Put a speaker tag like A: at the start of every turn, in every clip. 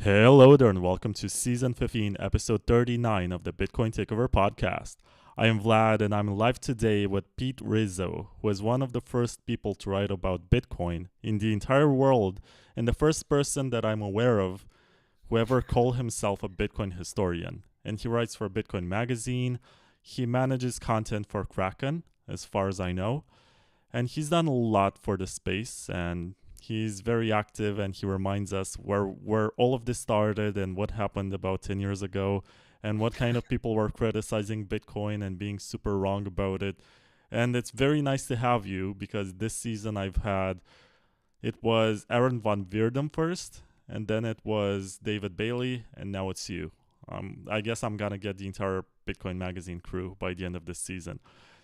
A: Hello there, and welcome to Season 15, Episode 39 of the Bitcoin Takeover podcast. I am Vlad, and I'm live today with Pete Rizzo, who is one of the first people to write about Bitcoin in the entire world, and the first person that I'm aware of who ever called himself a Bitcoin historian. And he writes for Bitcoin Magazine. He manages content for Kraken, as far as I know, and he's done a lot for the space, and he's very active, and he reminds us where all of this started and what happened about 10 years ago and what kind of people were criticizing Bitcoin and being super wrong about it. And it's very nice to have you, because this season it was Aaron von Wierdum first, and then it was David Bailey, and now it's you. I guess I'm gonna get the entire Bitcoin Magazine crew by the end of this season.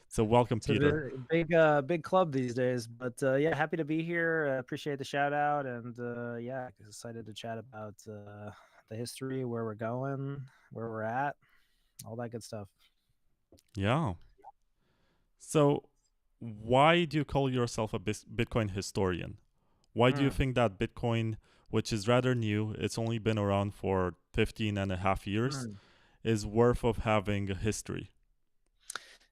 A: So welcome,
B: It's a
A: Peter.
B: big club these days, but yeah, happy to be here. Appreciate the shout out, and yeah, excited to chat about the history, where we're going, where we're at, all that good stuff.
A: Yeah. So, why do you call yourself a Bitcoin historian? Why do you
B: Mm,
A: think that Bitcoin, which is rather new, it's only been around for 15 and a half years,
B: mm.
A: is worth of having a history?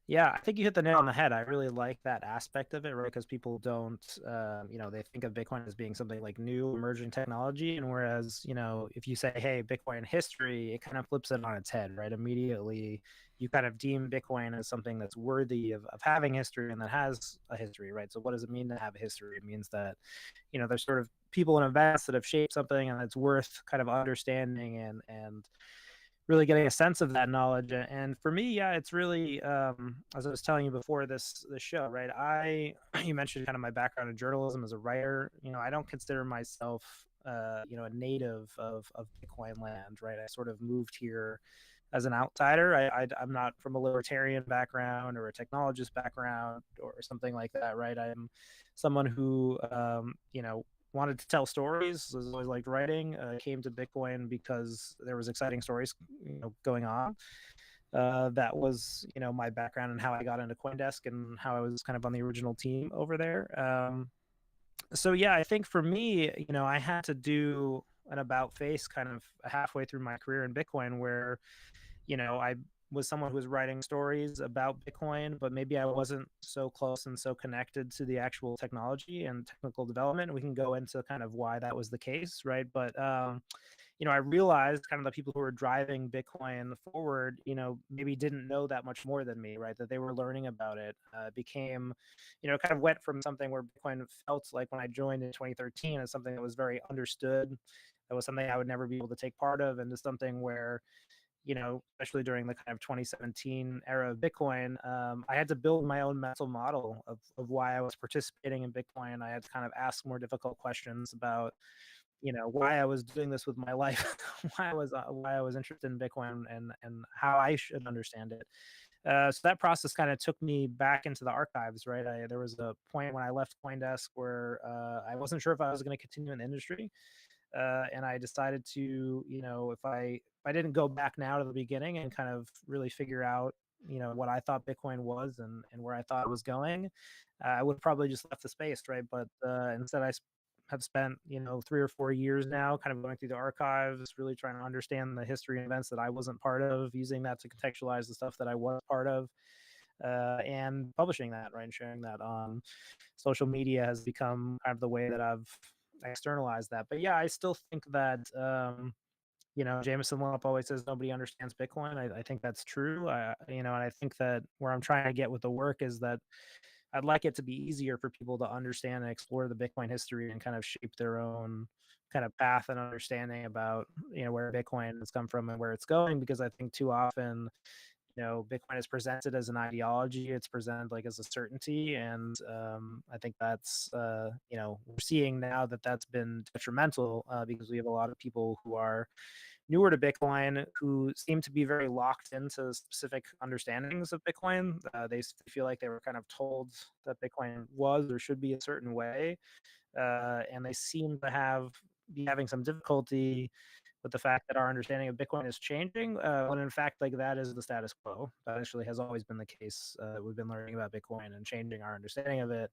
B: Yeah, I think you hit the nail on the head. I really like that aspect of it, right? Because people don't, they think of Bitcoin as being something like new emerging technology. And whereas, if you say, hey, Bitcoin history, it kind of flips it on its head, right? Immediately, you kind of deem Bitcoin as something that's worthy of having history and that has a history, right? So what does it mean to have a history? It means that, there's sort of people in events that have shaped something and it's worth kind of understanding and really getting a sense of that knowledge. And for me, yeah, it's really, as I was telling you before this show, right? You mentioned kind of my background in journalism as a writer. I don't consider myself a native of Bitcoin land, right? I sort of moved here as an outsider. I'm not from a libertarian background or a technologist background or something like that, right? I'm someone who wanted to tell stories. Was always liked writing. Came to Bitcoin because there was exciting stories, going on. That was, my background and how I got into CoinDesk and how I was kind of on the original team over there. So yeah, I think for me, I had to do an about face kind of halfway through my career in Bitcoin, where I was someone who was writing stories about Bitcoin, but maybe I wasn't so close and so connected to the actual technology and technical development. We can go into kind of why that was the case, right? But I realized kind of the people who were driving Bitcoin forward, maybe didn't know that much more than me, right? That they were learning about it. Became, kind of went from something where Bitcoin felt like when I joined in 2013 as something that was very understood, that was something I would never be able to take part of, into something where especially during the kind of 2017 era of Bitcoin, I had to build my own mental model of why I was participating in Bitcoin. I had to kind of ask more difficult questions about, why I was doing this with my life, why I was interested in Bitcoin, and how I should understand it. So that process kind of took me back into the archives, right? There was a point when I left CoinDesk where I wasn't sure if I was going to continue in the industry, and I decided to, if I didn't go back now to the beginning and kind of really figure out, what I thought Bitcoin was and where I thought it was going, I would have probably just left the space, right? But instead, have spent 3 or 4 years now, kind of going through the archives, really trying to understand the history and events that I wasn't part of, using that to contextualize the stuff that I was part of. And publishing that, right, and sharing that on social media has become kind of the way that I've externalized that. But yeah, I still think that Jameson Lump always says nobody understands Bitcoin. I think that's true. And I think that where I'm trying to get with the work is that I'd like it to be easier for people to understand and explore the Bitcoin history and kind of shape their own kind of path and understanding about where Bitcoin has come from and where it's going. Because I think too often Bitcoin is presented as an ideology. It's presented like as a certainty, and I think that's we're seeing now that that's been detrimental, because we have a lot of people who are newer to Bitcoin who seem to be very locked into specific understandings of Bitcoin. They feel like they were kind of told that Bitcoin was or should be a certain way, and they seem to be having some difficulty with the fact that our understanding of Bitcoin is changing, when in fact, like, that is the status quo. That actually has always been the case. We've been learning about Bitcoin and changing our understanding of it,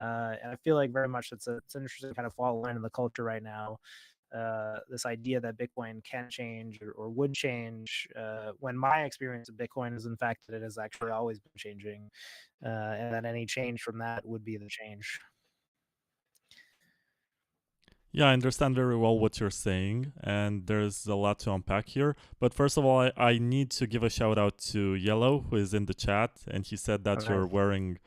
B: and I feel like very much it's an interesting kind of fault line in the culture right now, this idea that Bitcoin can change or would change, when my experience of Bitcoin is in fact that it has actually always been changing, and that any change from that would be the change.
A: Yeah, I understand very well what you're saying, and there's a lot to unpack here. But first of all, I need to give a shout out to Yellow, who is in the chat, and he said that
B: Okay.
A: you're wearing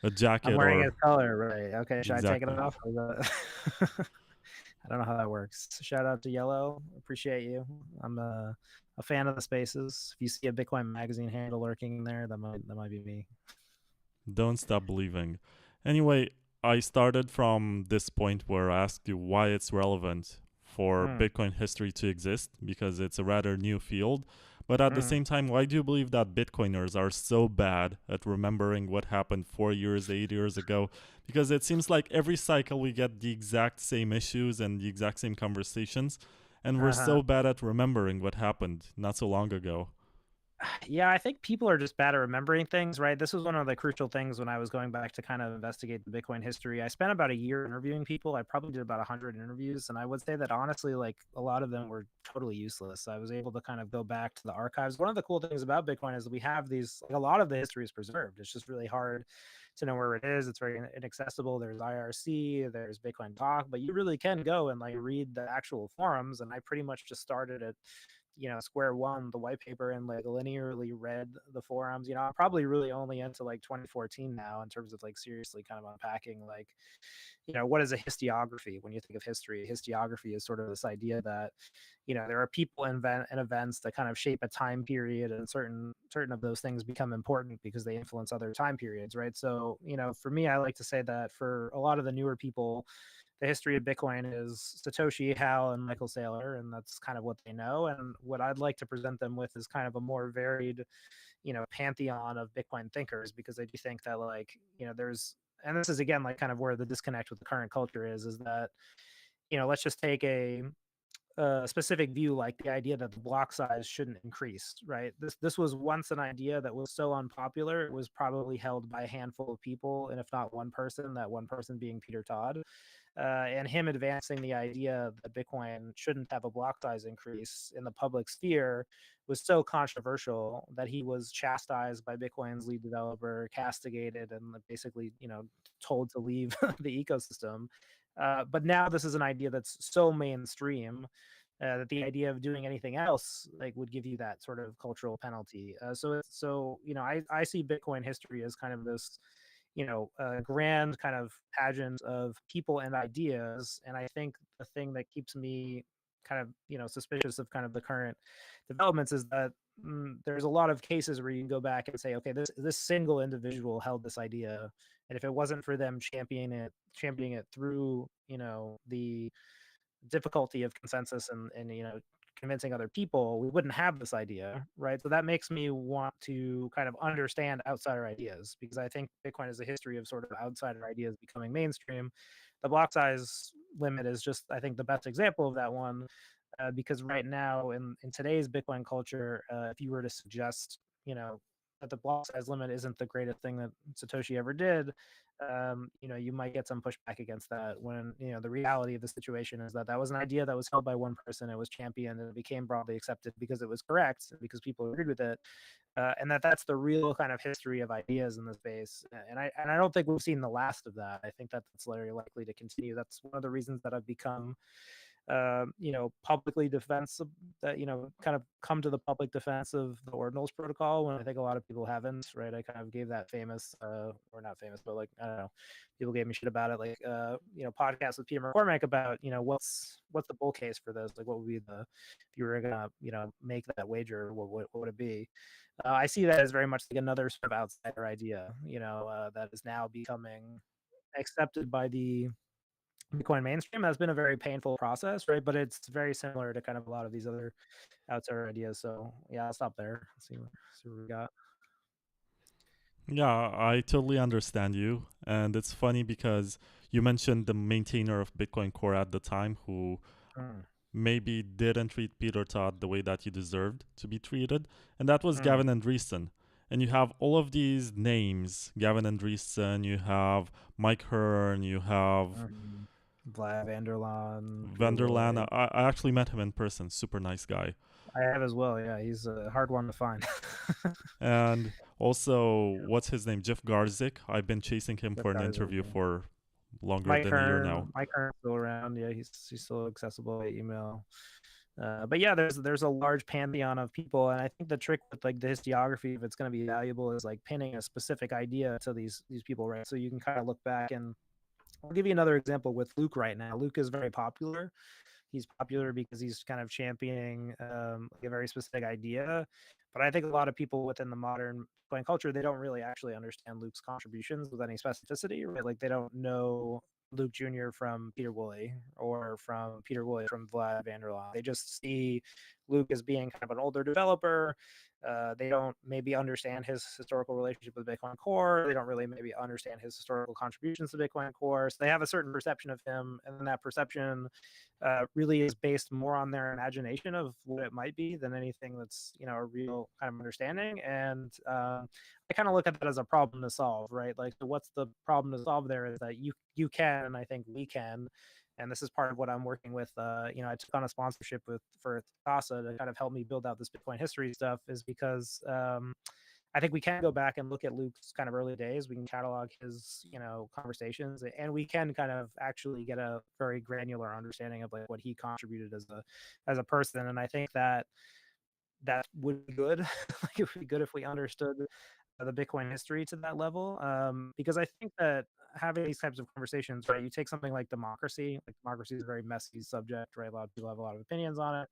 A: a
B: I'm
A: jacket
B: wearing
A: or
B: his color, right? Okay, should I take it
A: exactly.
B: off? I don't know how that works. Shout out to Yellow. Appreciate you. I'm a fan of the spaces. If you see a Bitcoin magazine handle lurking in there, that might be me.
A: Don't stop believing. Anyway, I started from this point where I asked you why it's relevant for
B: Mm,
A: Bitcoin history to exist, because it's a rather new field. But at the
B: mm.
A: same time, why do you believe that Bitcoiners are so bad at remembering what happened 4 years, 8 years ago? Because it seems like every cycle we get the exact same issues and the exact same conversations, and we're
B: Uh-huh.
A: so bad at remembering what happened not so long ago.
B: Yeah, I think people are just bad at remembering things, right? This was one of the crucial things when I was going back to kind of investigate the Bitcoin history. I spent about a year interviewing people. I probably did about 100 interviews, and I would say that honestly, like a lot of them were totally useless. I was able to kind of go back to the archives. One of the cool things about Bitcoin is that we have these, like a lot of the history is preserved. It's just really hard to know where it is. It's very inaccessible. There's IRC, there's Bitcoin Talk, but you really can go and like read the actual forums. And I pretty much just started at square one, the white paper, and like linearly read the forums. I'm probably really only into like 2014 now in terms of like seriously kind of unpacking like what is a historiography. When you think of history, historiography is sort of this idea that there are people and events that kind of shape a time period, and certain of those things become important because they influence other time periods, right? So for me, I like to say that for a lot of the newer people, the history of Bitcoin is Satoshi, Hal, and Michael Saylor, and that's kind of what they know. And what I'd like to present them with is kind of a more varied, pantheon of Bitcoin thinkers, because I do think that like, there's, and this is again like kind of where the disconnect with the current culture is that, let's just take a specific view, like the idea that the block size shouldn't increase, right? This was once an idea that was so unpopular, it was probably held by a handful of people, and if not one person, that one person being Peter Todd. And him advancing the idea that Bitcoin shouldn't have a block size increase in the public sphere was so controversial that he was chastised by Bitcoin's lead developer, castigated, and basically, told to leave the ecosystem. But now this is an idea that's so mainstream that the idea of doing anything else like would give you that sort of cultural penalty. I see Bitcoin history as kind of this grand kind of pageant of people and ideas. And I think the thing that keeps me kind of suspicious of kind of the current developments is that there's a lot of cases where you can go back and say, okay, this single individual held this idea, and if it wasn't for them championing it through the difficulty of consensus and convincing other people, we wouldn't have this idea, right? So that makes me want to kind of understand outsider ideas, because I think Bitcoin is a history of sort of outsider ideas becoming mainstream. The block size limit is just, I think, the best example of that one, because right now in today's Bitcoin culture, if you were to suggest, that the block size limit isn't the greatest thing that Satoshi ever did, you might get some pushback against that, when the reality of the situation is that that was an idea that was held by one person, it was championed, and it became broadly accepted because it was correct, because people agreed with it, and that's the real kind of history of ideas in the space. And I don't think we've seen the last of that. I think that that's very likely to continue. That's one of the reasons that I've become publicly defensive, that kind of come to the public defense of the Ordinals protocol, when I think a lot of people haven't, right? I kind of gave that famous, or not famous, but like, I don't know, people gave me shit about it, like podcast with Peter McCormack about what's the bull case for this, like what would be the, if you were gonna make that wager, what would it be? I see that as very much like another sort of outsider idea, that is now becoming accepted by the Bitcoin mainstream. Has been a very painful process, right? But it's very similar to kind of a lot of these other outsider ideas. So yeah, I'll stop there. See what we got.
A: Yeah, I totally understand you. And it's funny because you mentioned the maintainer of Bitcoin Core at the time who
B: Mm,
A: maybe didn't treat Peter Todd the way that he deserved to be treated. And that was
B: mm,
A: Gavin Andreessen. And you have all of these names Gavin Andreessen, you have Mike Hearn, you have
B: mm. Vlad Vanderlaan, Peter
A: Vanderlaan,
B: Wood.
A: I actually met him in person. Super nice guy.
B: I have as well. Yeah, he's a hard one to find.
A: And also, what's his name? Jeff Garzik. I've been chasing him
B: Jeff
A: for an
B: Garza,
A: interview
B: yeah.
A: for longer than a year now.
B: Mike Hearn's still around. Yeah, he's still accessible by email. But yeah, there's a large pantheon of people, and I think the trick with like the historiography, if it's going to be valuable, is like pinning a specific idea to these people, right? So you can kind of look back, and I'll give you another example with Luke right now. Luke is very popular. He's popular because he's kind of championing like a very specific idea. But I think a lot of people within the modern Bitcoin culture, they don't really actually understand Luke's contributions with any specificity, right? Like they don't know Luke Jr. from Peter Woolley or from Peter Woolley from Vlad Vanderlaan. They just see Luke as being kind of an older developer. They don't maybe understand his historical relationship with Bitcoin Core. They don't really maybe understand his historical contributions to Bitcoin Core. So they have a certain perception of him, and then that perception really is based more on their imagination of what it might be than anything that's a real kind of understanding. And I kind of look at that as a problem to solve, right? Like, so what's the problem to solve there is that you can, and I think we can. And this is part of what I'm working with. I took on a sponsorship for CASA to kind of help me build out this Bitcoin history stuff, is because I think we can go back and look at Luke's kind of early days. We can catalog his, conversations, and we can kind of actually get a very granular understanding of like what he contributed as a person. And I think that would be good. Like it would be good if we understood the Bitcoin history to that level. Because I think that having these types of conversations, right? You take something like democracy. Like democracy is a very messy subject, right? A lot of people have a lot of opinions on it.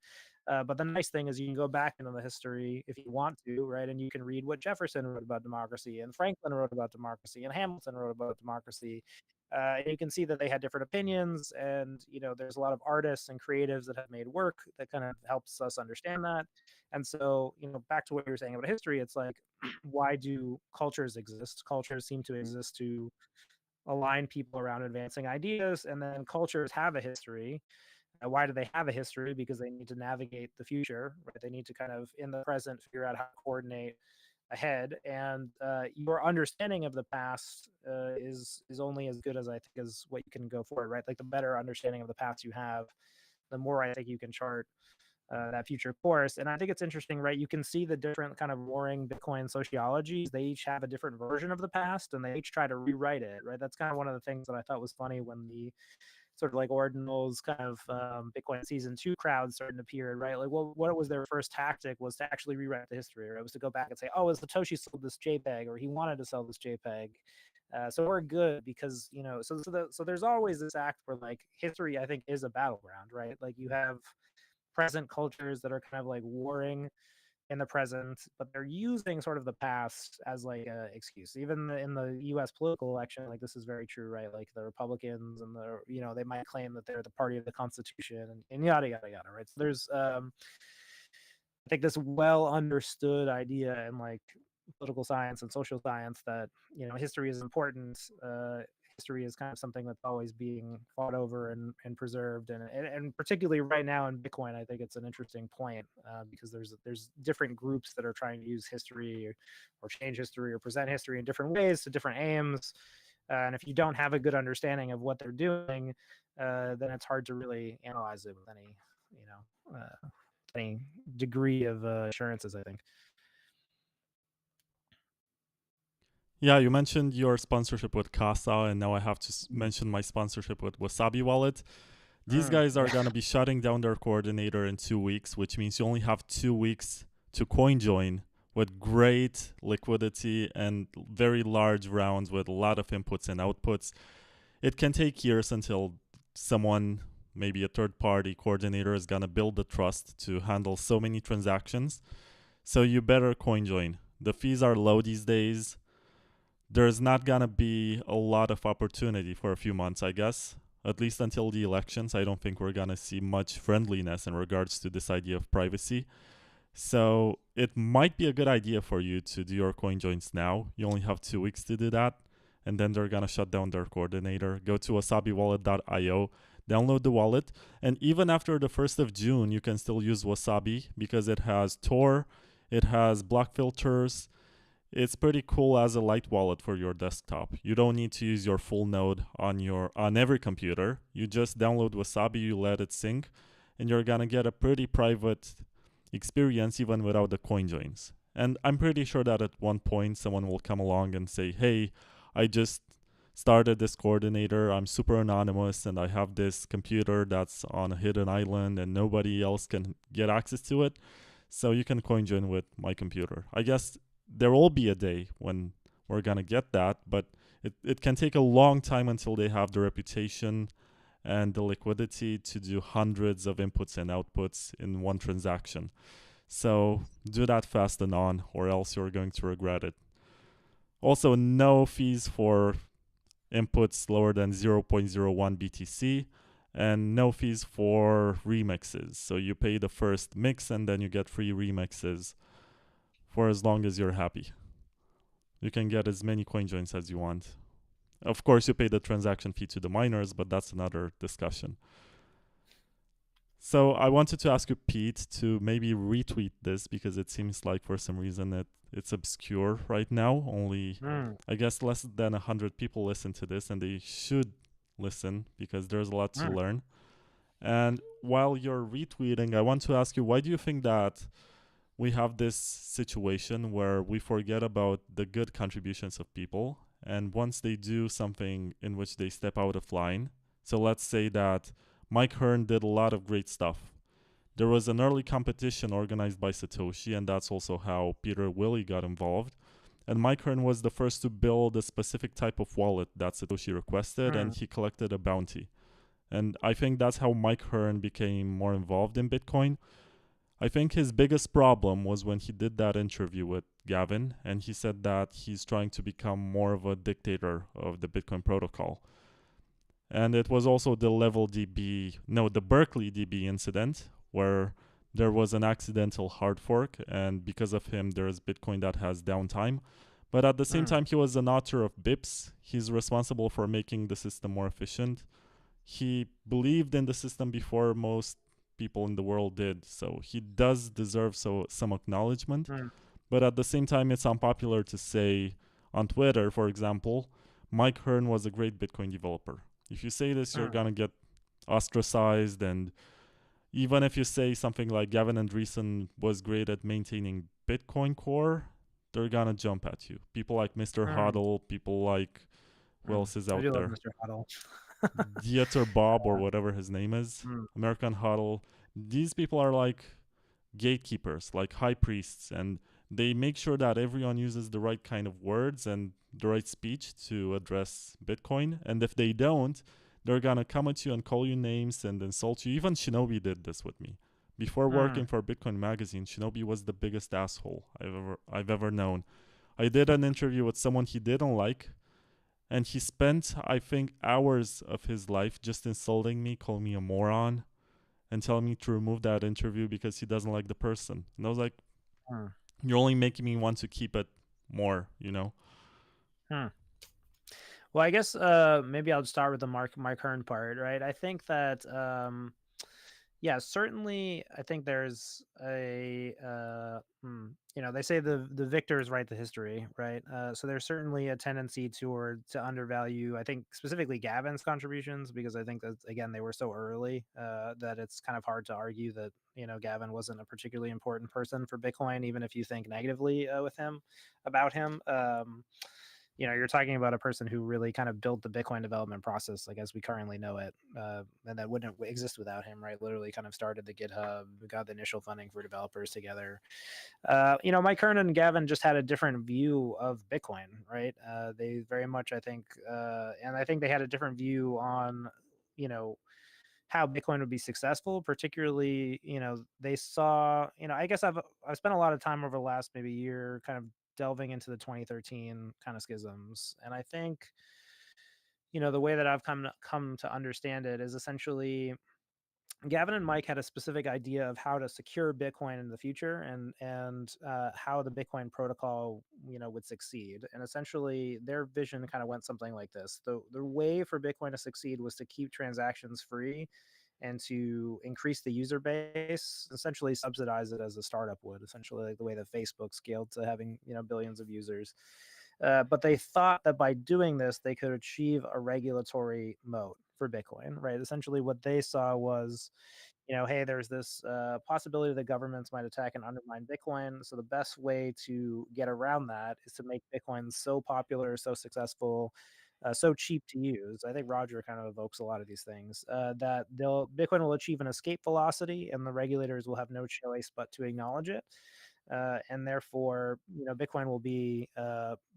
B: But the nice thing is you can go back into the history if you want to, right? And you can read what Jefferson wrote about democracy, and Franklin wrote about democracy, and Hamilton wrote about democracy. And you can see that they had different opinions, and there's a lot of artists and creatives that have made work that kind of helps us understand that. And so, back to what you were saying about history, it's like, why do cultures exist? Cultures seem to exist to align people around advancing ideas, and then cultures have a history. Why do they have a history? Because they need to navigate the future, right? They need to kind of in the present figure out how to coordinate ahead, and your understanding of the past is only as good as I think as what you can go forward, right? Like the better understanding of the past you have, the more I think you can chart that future course. And I think it's interesting, right? You can see the different kind of warring Bitcoin sociologies. They each have a different version of the past, and they each try to rewrite it, right? That's kind of one of the things that I thought was funny when the sort of like Ordinals kind of Bitcoin season 2 crowd starting to appear, right? Like, well, what was their first tactic was to actually rewrite the history, right? It was to go back and say, oh, Satoshi sold this JPEG, or he wanted to sell this JPEG. So we're good because, so there's always this act where like history, I think, is a battleground, right? Like you have present cultures that are kind of like warring in the present, but they're using sort of the past as like a excuse. Even in the U.S. political election, like this is very true, right? Like the Republicans and they might claim that they're the party of the Constitution and yada yada yada, right? So there's I think this well understood idea in like political science and social science that history is important. History is kind of something that's always being fought over and preserved, and particularly right now in Bitcoin, I think it's an interesting point because there's different groups that are trying to use history or change history or present history in different ways to different aims. And if you don't have a good understanding of what they're doing, then it's hard to really analyze it with any degree of assurances, I think.
A: Yeah, you mentioned your sponsorship with Casa, and now I have to mention my sponsorship with Wasabi Wallet. These guys are going to be shutting down their coordinator in 2 weeks, which means you only have 2 weeks to coin join with great liquidity and very large rounds with a lot of inputs and outputs. It can take years until someone, maybe a third party coordinator, is going to build the trust to handle so many transactions. So you better coin join. The fees are low these days. There's not going to be a lot of opportunity for a few months, I guess. At least until the elections, I don't think we're going to see much friendliness in regards to this idea of privacy. So it might be a good idea for you to do your coin joins now. You only have 2 weeks to do that. And then they're going to shut down their coordinator. Go to wasabiwallet.io, download the wallet. And even after the 1st of June, you can still use Wasabi because it has Tor, it has block filters, it's pretty cool as a light wallet for your desktop. You don't need to use your full node on every computer. You just download Wasabi, you let it sync, and you're gonna get a pretty private experience even without the coin joins. And I'm pretty sure that at one point someone will come along and say, "Hey, I just started this coordinator. I'm super anonymous and I have this computer that's on a hidden island and nobody else can get access to it. So you can coin join with my computer." I guess there will be a day when we're gonna get that, but it can take a long time until they have the reputation and the liquidity to do hundreds of inputs and outputs in one transaction. So do that fast and on, or else you're going to regret it. Also, no fees for inputs lower than 0.01 BTC, and no fees for remixes. So you pay the first mix and then you get free remixes for as long as you're happy. You can get as many coin joins as you want. Of course, you pay the transaction fee to the miners, but that's another discussion. So I wanted to ask you, Pete, to maybe retweet this because it seems like for some reason it's obscure right now. Only, I guess, less than 100 people listen to this, and they should listen because there's a lot to learn. And while you're retweeting, I want to ask you, why do you think that we have this situation where we forget about the good contributions of people, and once they do something in which they step out of line, so let's say that Mike Hearn did a lot of great stuff. There was an early competition organized by Satoshi, and that's also how Peter Willey got involved. And Mike Hearn was the first to build a specific type of wallet that Satoshi requested, and he collected a bounty. And I think that's how Mike Hearn became more involved in Bitcoin. I think his biggest problem was when he did that interview with Gavin, and he said that he's trying to become more of a dictator of the Bitcoin protocol. And it was also the the Berkeley DB incident, where there was an accidental hard fork, and because of him, there's Bitcoin that has downtime. But at the same time, he was an author of BIPs. He's responsible for making the system more efficient. He believed in the system before most people in the world did, so he does deserve some acknowledgement. But at the same time, it's unpopular to say on Twitter, for example, Mike Hearn was a great Bitcoin developer. If you say this, you're gonna get ostracized, and even if you say something like Gavin Andreessen was great at maintaining Bitcoin Core, they're gonna jump at you. People like Mr. Hodl, people like, who else is out
B: I do
A: there?
B: love Mr. Hodl.
A: Dieter Bob or whatever his name is, American Hodl. These people are like gatekeepers, like high priests, and they make sure that everyone uses the right kind of words and the right speech to address Bitcoin. And if they don't, they're gonna come at you and call you names and insult you. Even Shinobi did this with me. Before working for Bitcoin Magazine, Shinobi was the biggest asshole I've ever known. I did an interview with someone he didn't like, and he spent, I think, hours of his life just insulting me, calling me a moron, and telling me to remove that interview because he doesn't like the person. And I was like, you're only making me want to keep it more, you know?
B: Well, I guess maybe I'll start with the Mike Hearn part, right? I think that yeah, certainly I think there's a they say the victors write the history, right? So there's certainly a tendency to undervalue, I think, specifically Gavin's contributions, because I think that, again, they were so early that it's kind of hard to argue that Gavin wasn't a particularly important person for Bitcoin, even if you think negatively about him. You're talking about a person who really kind of built the Bitcoin development process, like as we currently know it, and that wouldn't exist without him, right? Literally kind of started the GitHub, got the initial funding for developers together. Mike Hearn and Gavin just had a different view of Bitcoin, right? They very much, I think, and I think they had a different view on, how Bitcoin would be successful. Particularly, they saw, I guess I've spent a lot of time over the last maybe year kind of delving into the 2013 kind of schisms, and I think the way that I've come to understand it is essentially Gavin and Mike had a specific idea of how to secure Bitcoin in the future, and how the Bitcoin protocol would succeed. And essentially their vision kind of went something like this: the way for Bitcoin to succeed was to keep transactions free and to increase the user base, essentially subsidize it as a startup would, essentially like the way that Facebook scaled to having billions of users. But they thought that by doing this, they could achieve a regulatory moat for Bitcoin, right? Essentially, what they saw was, hey, there's this possibility that governments might attack and undermine Bitcoin. So the best way to get around that is to make Bitcoin so popular, so successful, so cheap to use. I think Roger kind of evokes a lot of these things, that Bitcoin will achieve an escape velocity, and the regulators will have no choice but to acknowledge it. And therefore, Bitcoin will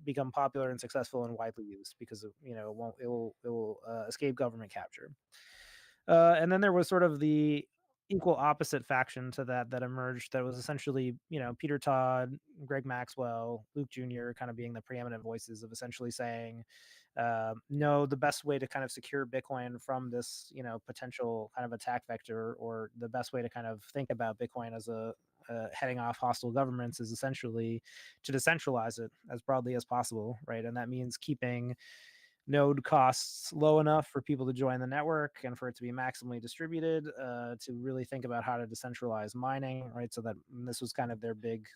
B: become popular and successful and widely used because it will escape government capture. And then there was sort of the equal opposite faction to that emerged, that was essentially, Peter Todd, Greg Maxwell, Luke Jr. kind of being the preeminent voices of essentially saying, no, the best way to kind of secure Bitcoin from this, potential kind of attack vector, or the best way to kind of think about Bitcoin as a heading off hostile governments, is essentially to decentralize it as broadly as possible, right? And that means keeping node costs low enough for people to join the network and for it to be maximally distributed, to really think about how to decentralize mining, right? So that this was kind of their big,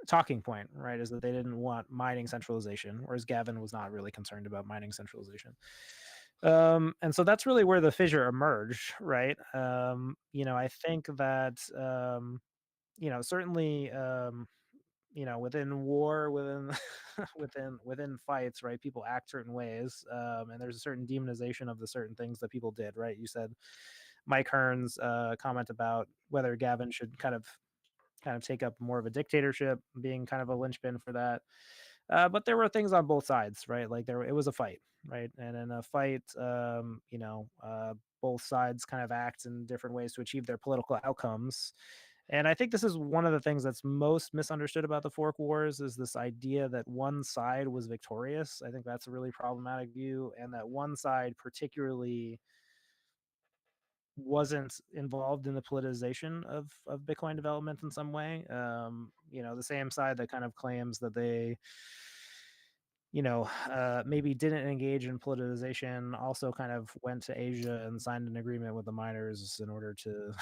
B: talking point, right? Is that they didn't want mining centralization, whereas Gavin was not really concerned about mining centralization. And so that's really where the fissure emerged, right? I think that, certainly, within war, within within fights, right, people act certain ways, and there's a certain demonization of the certain things that people did, right? You said Mike Hearn's comment about whether Gavin should kind of take up more of a dictatorship, being kind of a linchpin for that. But there were things on both sides, right? Like it was a fight, right? And in a fight, both sides kind of act in different ways to achieve their political outcomes. And I think this is one of the things that's most misunderstood about the fork wars, is this idea that one side was victorious. I think that's a really problematic view, and that one side particularly wasn't involved in the politicization of Bitcoin development in some way. The same side that kind of claims that they, maybe didn't engage in politicization, also kind of went to Asia and signed an agreement with the miners in order to,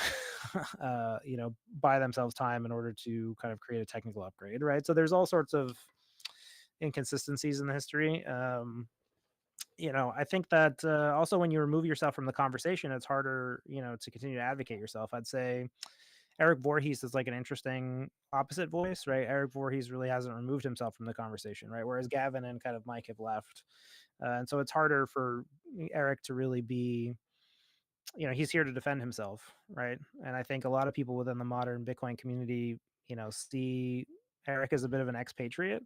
B: buy themselves time in order to kind of create a technical upgrade, right? So there's all sorts of inconsistencies in the history. I think that also when you remove yourself from the conversation, it's harder, to continue to advocate yourself. I'd say Eric Voorhees is like an interesting opposite voice, right? Eric Voorhees really hasn't removed himself from the conversation, right? Whereas Gavin and kind of Mike have left. And so it's harder for Eric to really be, he's here to defend himself, right? And I think a lot of people within the modern Bitcoin community, see Eric as a bit of an expatriate.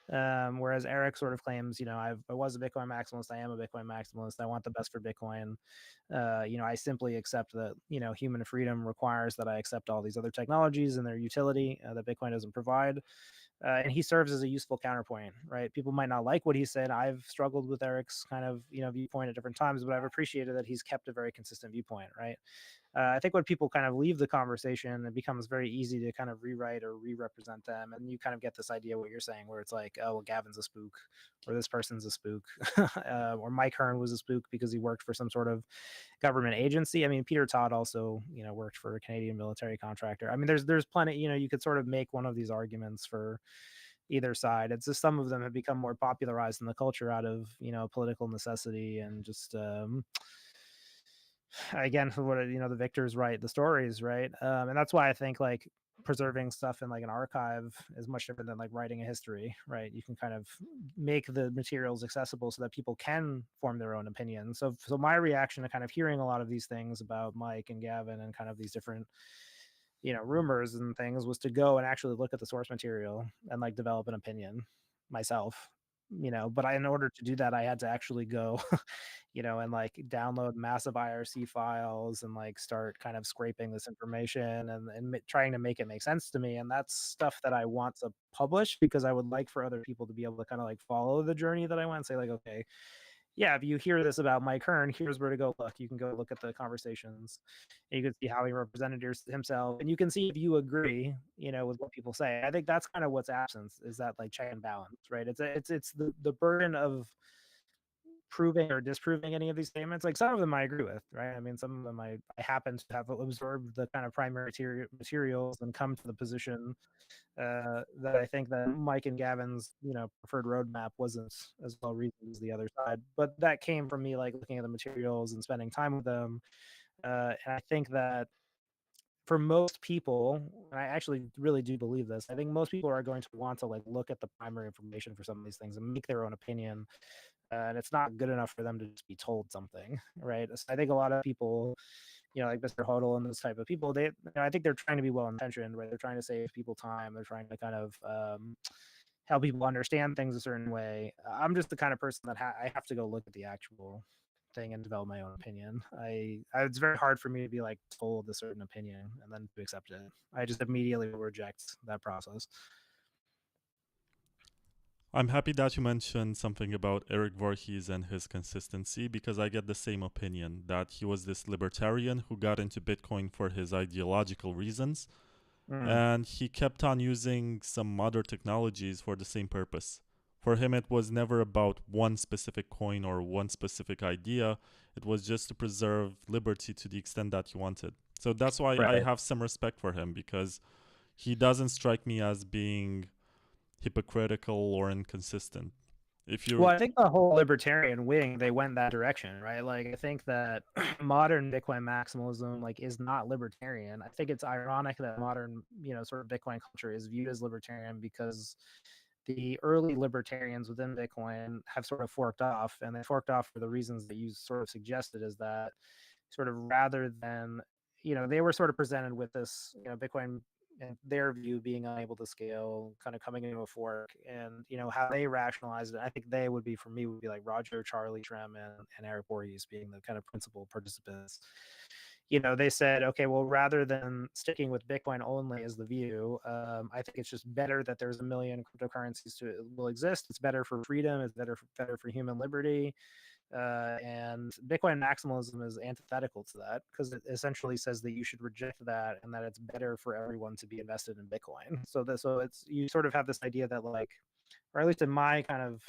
B: Whereas Eric sort of claims, I was a Bitcoin maximalist. I am a Bitcoin maximalist. I want the best for Bitcoin. I simply accept that, human freedom requires that I accept all these other technologies and their utility that Bitcoin doesn't provide. And he serves as a useful counterpoint, right? People might not like what he said. I've struggled with Eric's kind of, viewpoint at different times, but I've appreciated that he's kept a very consistent viewpoint, right? I think when people kind of leave the conversation, it becomes very easy to kind of rewrite or re-represent them, and you kind of get this idea what you're saying, where it's like, oh, well, Gavin's a spook, or this person's a spook, or Mike Hearn was a spook because he worked for some sort of government agency. I mean, Peter Todd also, worked for a Canadian military contractor. I mean, there's plenty. You could sort of make one of these arguments for either side. It's just some of them have become more popularized in the culture out of political necessity and just. Again, for what the victors write the stories, right? And that's why I think like preserving stuff in like an archive is much different than like writing a history, right? You can kind of make the materials accessible so that people can form their own opinion. So my reaction to kind of hearing a lot of these things about Mike and Gavin and kind of these different rumors and things was to go and actually look at the source material and like develop an opinion myself. But in order to do that, I had to actually go and like download massive IRC files and like start kind of scraping this information and trying to make it make sense to me. And that's stuff that I want to publish because I would like for other people to be able to kind of like follow the journey that I went and say like, okay, yeah, if you hear this about Mike Hearn, here's where to go look. You can go look at the conversations. And you can see how he represented himself. And you can see if you agree, with what people say. I think that's kind of what's absent, is that like check and balance, right? It's the burden of proving or disproving any of these statements. Like some of them I agree with, right? I mean, some of them I happen to have absorbed the kind of primary materials and come to the position that I think that Mike and Gavin's, preferred roadmap wasn't as well reasoned as the other side. But that came from me like looking at the materials and spending time with them. And I think that for most people, and I actually really do believe this, I think most people are going to want to like look at the primary information for some of these things and make their own opinion. And it's not good enough for them to just be told something, right? So I think a lot of people, like Mr. Hodel and those type of people, I think they're trying to be well intentioned, right? They're trying to save people time. They're trying to kind of help people understand things a certain way. I'm just the kind of person that I have to go look at the actual thing and develop my own opinion. It's very hard for me to be like told a certain opinion and then to accept it. I just immediately reject that process.
A: I'm happy that you mentioned something about Eric Voorhees and his consistency, because I get the same opinion that he was this libertarian who got into Bitcoin for his ideological reasons, and he kept on using some other technologies for the same purpose. For him, it was never about one specific coin or one specific idea. It was just to preserve liberty to the extent that he wanted. So that's why I have some respect for him, because he doesn't strike me as being hypocritical or inconsistent.
B: Well, I think the whole libertarian wing, they went that direction, right? Like, I think that modern Bitcoin maximalism, like, is not libertarian. I think it's ironic that modern, sort of Bitcoin culture is viewed as libertarian because the early libertarians within Bitcoin have sort of forked off, and they forked off for the reasons that you sort of suggested, is that sort of rather than, they were sort of presented with this, Bitcoin and their view being unable to scale, kind of coming into a fork, and how they rationalized it. I think they would be, for me, would be like Roger, Charlie, Shrem, and Eric Voorhees being the kind of principal participants. They said, okay, well, rather than sticking with Bitcoin only as the view, I think it's just better that there's a million cryptocurrencies will exist. It's better for freedom. It's better for human liberty. And Bitcoin maximalism is antithetical to that, because it essentially says that you should reject that and that it's better for everyone to be invested in Bitcoin. So it's, you sort of have this idea that, like, or at least in my kind of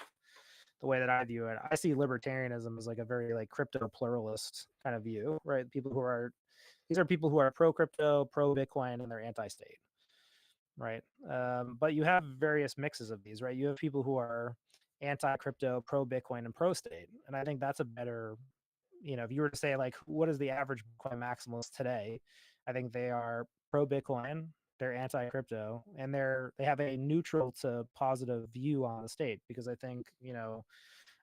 B: the way that I view it, I see libertarianism as like a very like crypto pluralist kind of view, right? These are people who are pro crypto, pro Bitcoin, and they're anti-state, right? But you have various mixes of these, right? You have people who are anti-crypto, pro-Bitcoin, and pro-state. And I think that's a better, if you were to say, like, what is the average Bitcoin maximalist today? I think they are pro-Bitcoin, they're anti-crypto, and they have a neutral to positive view on the state. Because I think,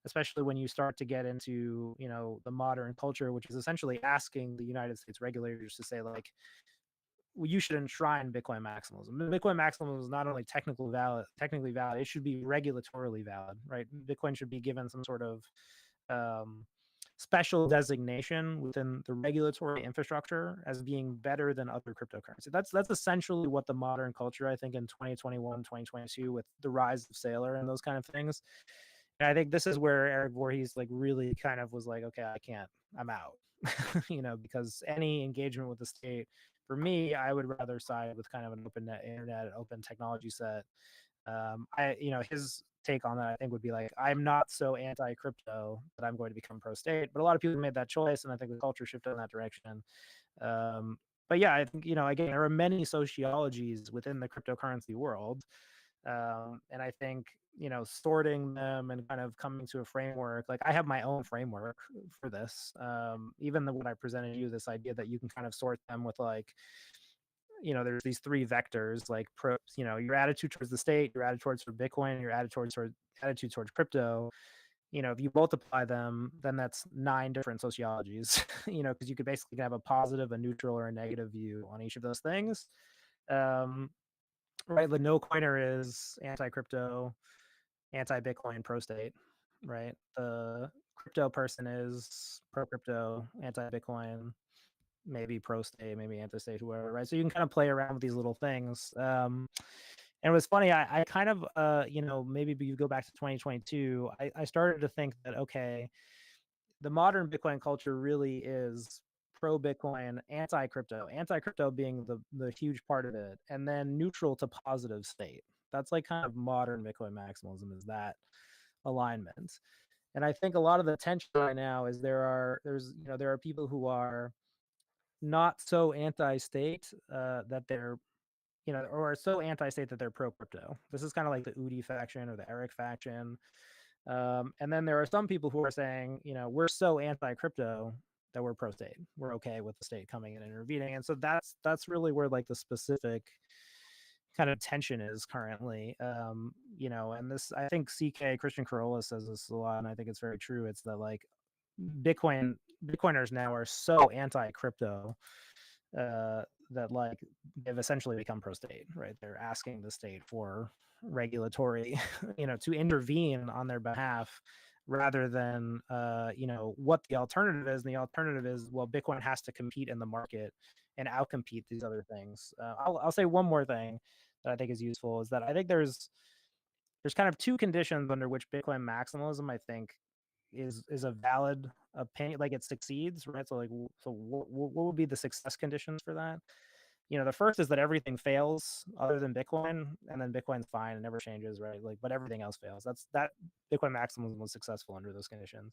B: especially when you start to get into, the modern culture, which is essentially asking the United States regulators to say, like, you should enshrine Bitcoin maximalism. Bitcoin maximalism is not only technically valid, it should be regulatorily valid, right? Bitcoin should be given some sort of special designation within the regulatory infrastructure as being better than other cryptocurrency. That's essentially what the modern culture, I think, in 2021, 2022, with the rise of Saylor and those kind of things. And I think this is where Eric Voorhees like really kind of was like, okay, I can't, I'm out. Because any engagement with the state, for me, I would rather side with kind of an open internet, open technology set. His take on that, I think, would be like, I'm not so anti-crypto that I'm going to become pro-state. But a lot of people made that choice, and I think the culture shifted in that direction. But yeah, I think, again, there are many sociologies within the cryptocurrency world. And I think, sorting them and kind of coming to a framework, like I have my own framework for this. Even when I presented you this idea that you can kind of sort them with, like, there's these three vectors, like your attitude towards the state, your attitude towards Bitcoin, your attitude towards crypto. If you multiply them, then that's 9 different sociologies, because you could basically have a positive, a neutral, or a negative view on each of those things. Right, the no coiner is anti-crypto, anti-Bitcoin, pro-state, right? The crypto person is pro-crypto, anti-Bitcoin, maybe pro-state, maybe anti-state, whoever, right? So you can kind of play around with these little things. And it was funny, I kind of, maybe you go back to 2022, I started to think that, okay, the modern Bitcoin culture really is pro-Bitcoin, anti-crypto being the huge part of it, and then neutral to positive state. That's like kind of modern Bitcoin maximalism, is that alignment. And I think a lot of the tension right now is there are people who are not so anti-state that they're or so anti-state that they're pro-crypto. This is kind of like the Udi faction or the Eric faction. And then there are some people who are saying, we're so anti-crypto that we're pro-state. We're okay with the state coming in and intervening. And so that's really where like the specific kind of tension is currently. And this, I think CK Christian Corolla says this a lot, and I think it's very true. It's that like Bitcoiners now are so anti-crypto that like they've essentially become pro-state, right? They're asking the state for regulatory, to intervene on their behalf rather than what the alternative is. And the alternative is, well, Bitcoin has to compete in the market and outcompete these other things. I'll say one more thing that I think is useful is that I think there's kind of two conditions under which Bitcoin maximalism, I think, is a valid opinion, like it succeeds, right? So like, so what would be the success conditions for that? The first is that everything fails other than Bitcoin, and then Bitcoin's fine and never changes, right? Like, but everything else fails. That Bitcoin maximalism was successful under those conditions.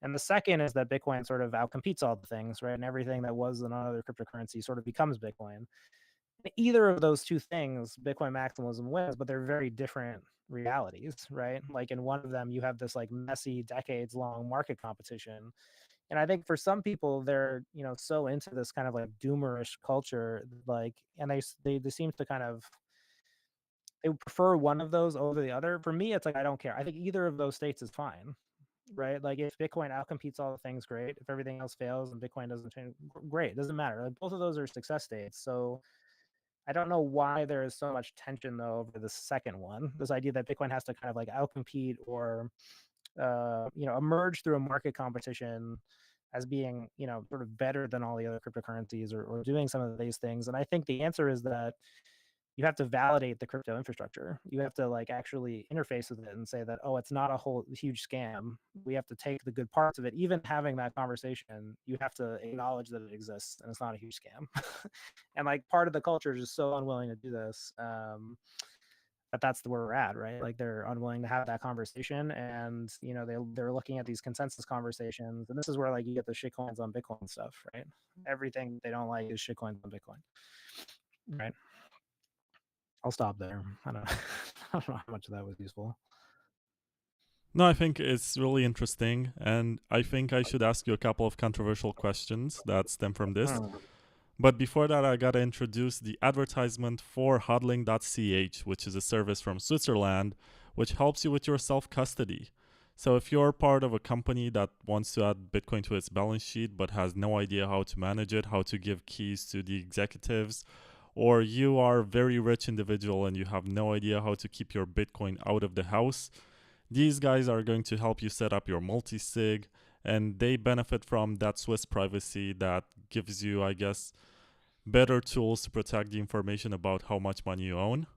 B: And the second is that Bitcoin sort of outcompetes all the things, right? And everything that was another cryptocurrency sort of becomes Bitcoin. Either of those two things, Bitcoin maximalism wins, but they're very different realities, right? Like in one of them, you have this like messy, decades long market competition. And I think for some people, they're, so into this kind of like doomerish culture, like, and they seem to kind of, they prefer one of those over the other. For me, it's like, I don't care. I think either of those states is fine, right? Like if Bitcoin outcompetes all the things, great. If everything else fails and Bitcoin doesn't change, great. It doesn't matter. Like both of those are success states. So I don't know why there is so much tension though over the second one. This idea that Bitcoin has to kind of like outcompete or emerge through a market competition as being sort of better than all the other cryptocurrencies or doing some of these things. And I think the answer is that you have to validate the crypto infrastructure. You have to like actually interface with it and say that, oh, it's not a whole huge scam. We have to take the good parts of it. Even having that conversation, you have to acknowledge that it exists and it's not a huge scam. And like part of the culture is just so unwilling to do this. But that's where we're at, right? Like they're unwilling to have that conversation, and they're looking at these consensus conversations, and this is where like you get the shitcoins on Bitcoin stuff, right? Everything they don't like is shitcoins on Bitcoin, right? I'll stop there. I don't, I don't know how much of that was useful.
A: No, I think it's really interesting, and I think I should ask you a couple of controversial questions that stem from this. But before that, I gotta introduce the advertisement for hodling.ch, which is a service from Switzerland, which helps you with your self-custody. So if you're part of a company that wants to add Bitcoin to its balance sheet but has no idea how to manage it, how to give keys to the executives, or you are a very rich individual and you have no idea how to keep your Bitcoin out of the house, these guys are going to help you set up your multi-sig, and they benefit from that Swiss privacy that gives you, I guess, better tools to protect the information about how much money you own.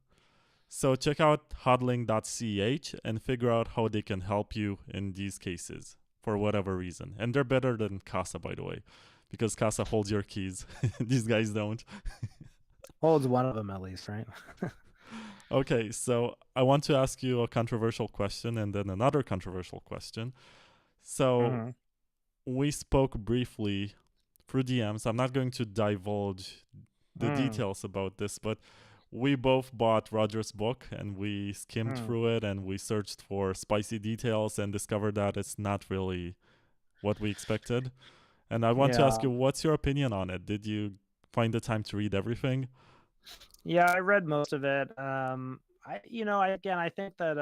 A: So check out hodling.ch and figure out how they can help you in these cases for whatever reason. And they're better than Casa, by the way, because Casa holds your keys. These guys don't.
B: Holds one of them at least, right?
A: Okay, so I want to ask you a controversial question and then another controversial question. So we spoke briefly through DMs. I'm not going to divulge the details about this, but we both bought Roger's book and we skimmed through it and we searched for spicy details and discovered that it's not really what we expected. And I want to ask you, what's your opinion on it? Did you find the time to read everything?
B: Yeah, I read most of it. I think that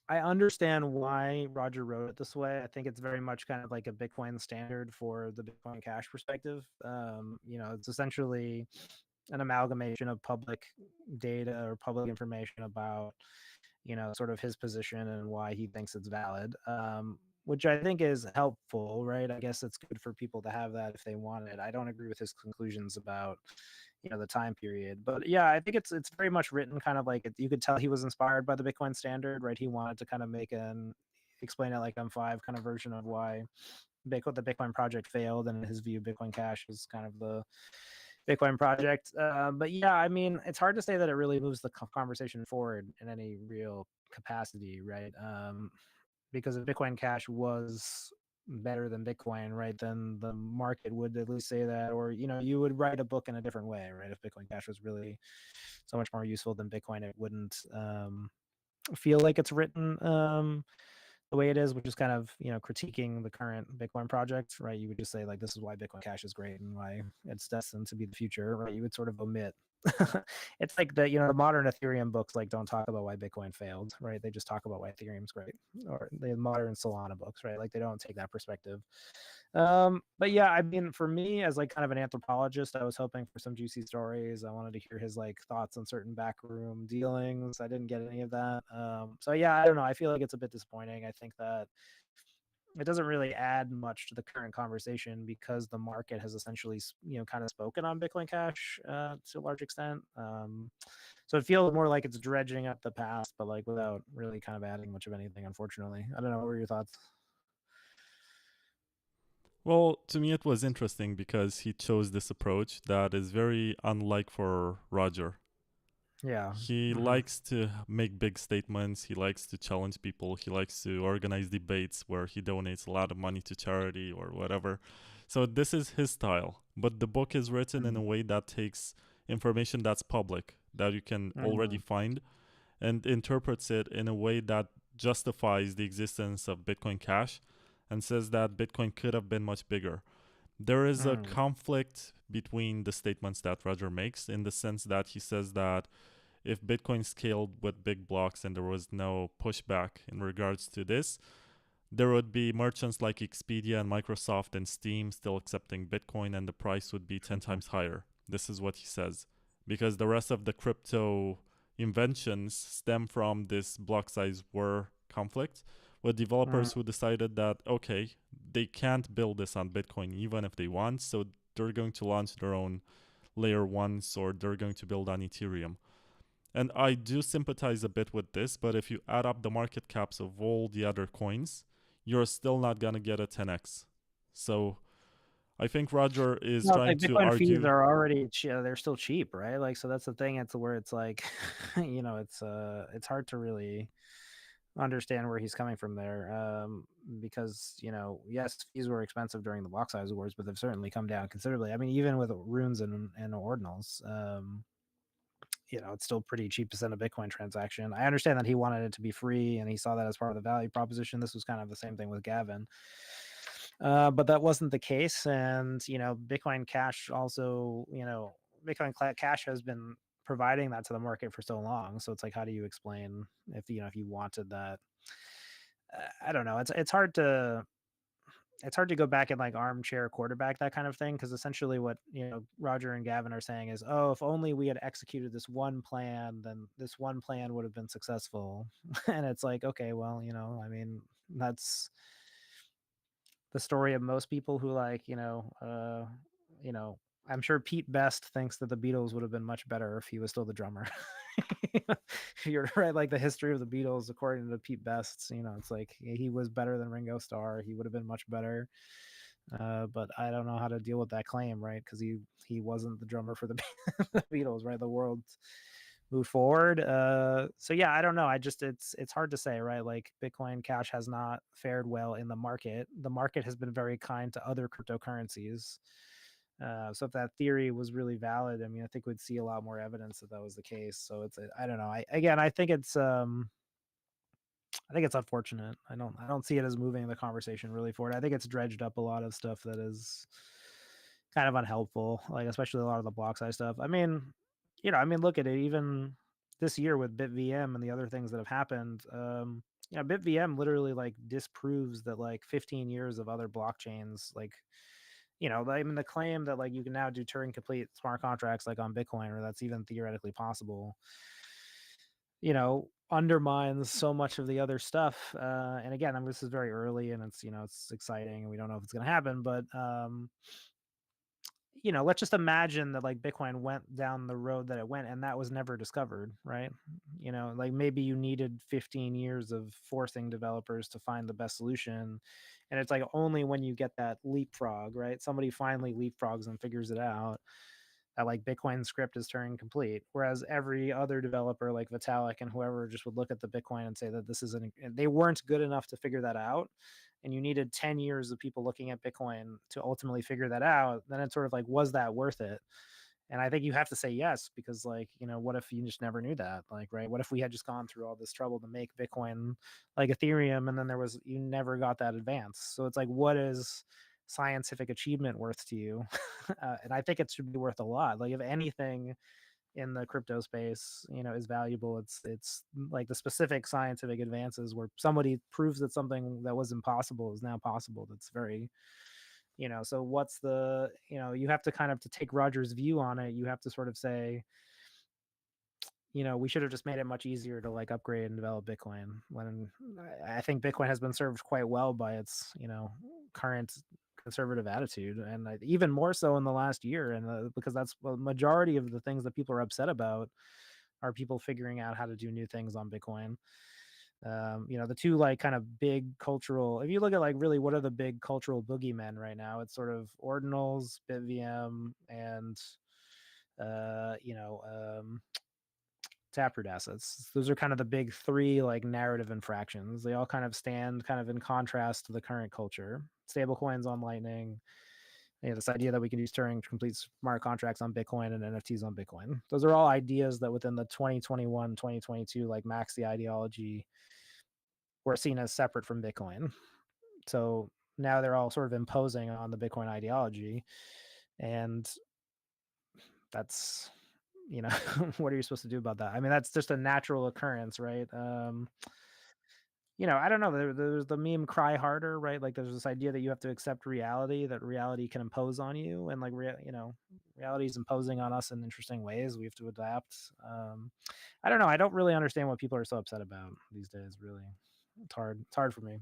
B: I understand why Roger wrote it this way. I think it's very much kind of like a Bitcoin standard for the Bitcoin Cash perspective. It's essentially an amalgamation of public data or public information about, sort of his position and why he thinks it's valid, which I think is helpful, right? I guess it's good for people to have that if they want it. I don't agree with his conclusions about, the time period, but yeah, I think it's very much written kind of like you could tell he was inspired by the Bitcoin standard, right? He wanted to kind of make an explain it like M5 kind of version of why the Bitcoin project failed, and in his view, Bitcoin Cash is kind of the Bitcoin project. But yeah, I mean, it's hard to say that it really moves the conversation forward in any real capacity, right? because if Bitcoin Cash was better than Bitcoin, right, then the market would at least say that, or you would write a book in a different way, right? If Bitcoin Cash was really so much more useful than Bitcoin, it wouldn't feel like it's written the way it is, which is kind of critiquing the current Bitcoin project, right? You would just say like, this is why Bitcoin Cash is great and why it's destined to be the future, right? You would sort of omit. It's like the modern Ethereum books like don't talk about why Bitcoin failed, right? They just talk about why Ethereum's great, or the modern Solana books, right? Like they don't take that perspective. But yeah, I mean, for me as like kind of an anthropologist, I was hoping for some juicy stories. I wanted to hear his like thoughts on certain backroom dealings. I didn't get any of that. So yeah, I don't know. I feel like it's a bit disappointing. I think that it doesn't really add much to the current conversation because the market has essentially kind of spoken on Bitcoin Cash to a large extent. So it feels more like it's dredging up the past, but like without really kind of adding much of anything, unfortunately. I don't know. What were your thoughts?
A: Well, to me, it was interesting because he chose this approach that is very unlike for Roger.
B: Yeah.
A: He
B: Mm-hmm.
A: likes to make big statements. He likes to challenge people. He likes to organize debates where he donates a lot of money to charity or whatever. So this is his style. But the book is written in a way that takes information that's public, that you can already find, and interprets it in a way that justifies the existence of Bitcoin Cash and says that Bitcoin could have been much bigger. There is a conflict between the statements that Roger makes in the sense that he says that if Bitcoin scaled with big blocks and there was no pushback in regards to this, there would be merchants like Expedia and Microsoft and Steam still accepting Bitcoin and the price would be 10 times higher. This is what he says. Because the rest of the crypto inventions stem from this block size war conflict with developers who decided that, okay, they can't build this on Bitcoin even if they want, so they're going to launch their own layer ones or they're going to build on Ethereum. And I do sympathize a bit with this, but if you add up the market caps of all the other coins, you're still not going to get a 10x. So I think Roger is
B: No, it's
A: trying
B: like
A: to
B: Bitcoin fees
A: argue.
B: are already they're still cheap, right? Like, so that's the thing. It's where it's like, it's hard to really understand where he's coming from there. Because yes, fees were expensive during the block size wars, but they've certainly come down considerably. I mean, even with runes and ordinals, it's still pretty cheap to send a Bitcoin transaction. I understand that he wanted it to be free and he saw that as part of the value proposition. This was kind of the same thing with Gavin. But that wasn't the case. And, Bitcoin Cash also, Bitcoin Cash has been providing that to the market for so long. So it's like, how do you explain if you wanted that? I don't know. It's hard to go back and like armchair quarterback that kind of thing, because essentially what Roger and Gavin are saying is, oh, if only we had executed this one plan, then this one plan would have been successful. And it's like, okay, well, I mean, that's the story of most people who like I'm sure Pete Best thinks that the Beatles would have been much better if he was still the drummer. If you're right, like the history of the Beatles, according to Pete Best, it's like he was better than Ringo Starr. He would have been much better. But I don't know how to deal with that claim, right? Because he wasn't the drummer for the, the Beatles, right? The world moved forward. So yeah, I don't know. It's hard to say, right? Like Bitcoin Cash has not fared well in the market. The market has been very kind to other cryptocurrencies. So if that theory was really valid, I mean, I think we'd see a lot more evidence that was the case. So I don't know. I think it's unfortunate. I don't see it as moving the conversation really forward. I think it's dredged up a lot of stuff that is kind of unhelpful, like especially a lot of the block size stuff. I mean, look at it. Even this year with BitVM and the other things that have happened, BitVM literally like disproves that like 15 years of other blockchains, like I mean, the claim that like you can now do Turing complete smart contracts like on Bitcoin, or that's even theoretically possible, undermines so much of the other stuff. And again, I mean, this is very early and it's exciting and we don't know if it's going to happen, but let's just imagine that like Bitcoin went down the road that it went and that was never discovered, right? Like maybe you needed 15 years of forcing developers to find the best solution. And it's like only when you get that leapfrog, right? Somebody finally leapfrogs and figures it out. that like Bitcoin script is Turing complete, whereas every other developer like Vitalik and whoever just would look at the Bitcoin and say that this isn't, they weren't good enough to figure that out. And you needed 10 years of people looking at Bitcoin to ultimately figure that out. Then it's sort of like, was that worth it? And I think you have to say yes, because like, you know, what if you just never knew that? Like, right? What if we had just gone through all this trouble to make Bitcoin like Ethereum, and then there was, you never got that advance. So it's like, what is scientific achievement worth to you? And I think it should be worth a lot. Like if anything in the crypto space, you know, is valuable, it's like the specific scientific advances where somebody proves that something that was impossible is now possible. That's very, you know, so what's the, you know, you have to kind of, to take Roger's view on it, you have to sort of say, you know, we should have just made it much easier to like upgrade and develop Bitcoin, when I think Bitcoin has been served quite well by its, you know, current conservative attitude, and even more so in the last year. And because that's the majority of the things that people are upset about are people figuring out how to do new things on Bitcoin. You know, the two like kind of big cultural, if you look at like really what are the big cultural boogeymen right now, it's sort of Ordinals, BitVM, and you know, Taproot assets. Those are kind of the big three like narrative infractions. They all kind of stand kind of in contrast to the current culture. Stablecoins on Lightning, you know, this idea that we can use Turing to complete smart contracts on Bitcoin and NFTs on Bitcoin. Those are all ideas that within the 2021, 2022 like Maxi ideology were seen as separate from Bitcoin. So now they're all sort of imposing on the Bitcoin ideology. And that's, you know, what are you supposed to do about that? I mean, that's just a natural occurrence, right? You know, I don't know. There's the meme "cry harder," right? Like, there's this idea that you have to accept reality, that reality can impose on you, and like, you know, reality is imposing on us in interesting ways. We have to adapt. I don't know. I don't really understand what people are so upset about these days. Really, it's hard. It's hard for me.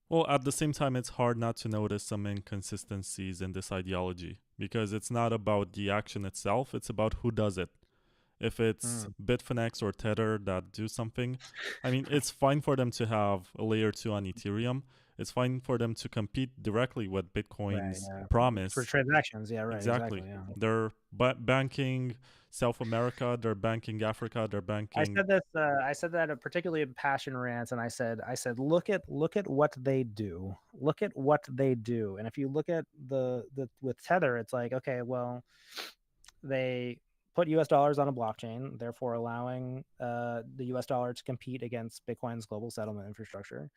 A: Well, at the same time, it's hard not to notice some inconsistencies in this ideology because it's not about the action itself, it's about who does it. If it's
B: Mm,
A: Bitfinex or Tether that do something, I mean, it's fine for them to have a layer 2 on Ethereum. It's fine for them to compete directly with
B: right.
A: Bitcoin's
B: Yeah. For
A: promise.
B: transactions. Yeah. Right. Exactly.
A: Exactly.
B: Yeah.
A: They're banking South America, they're banking Africa, they're
B: I
A: banking.
B: said this. I said that particularly in passion rants, and I said, look at what they do. Look at what they do. And if you look at the with Tether, it's like, okay, well, they put U.S. dollars on a blockchain, therefore allowing the U.S. dollar to compete against Bitcoin's global settlement infrastructure.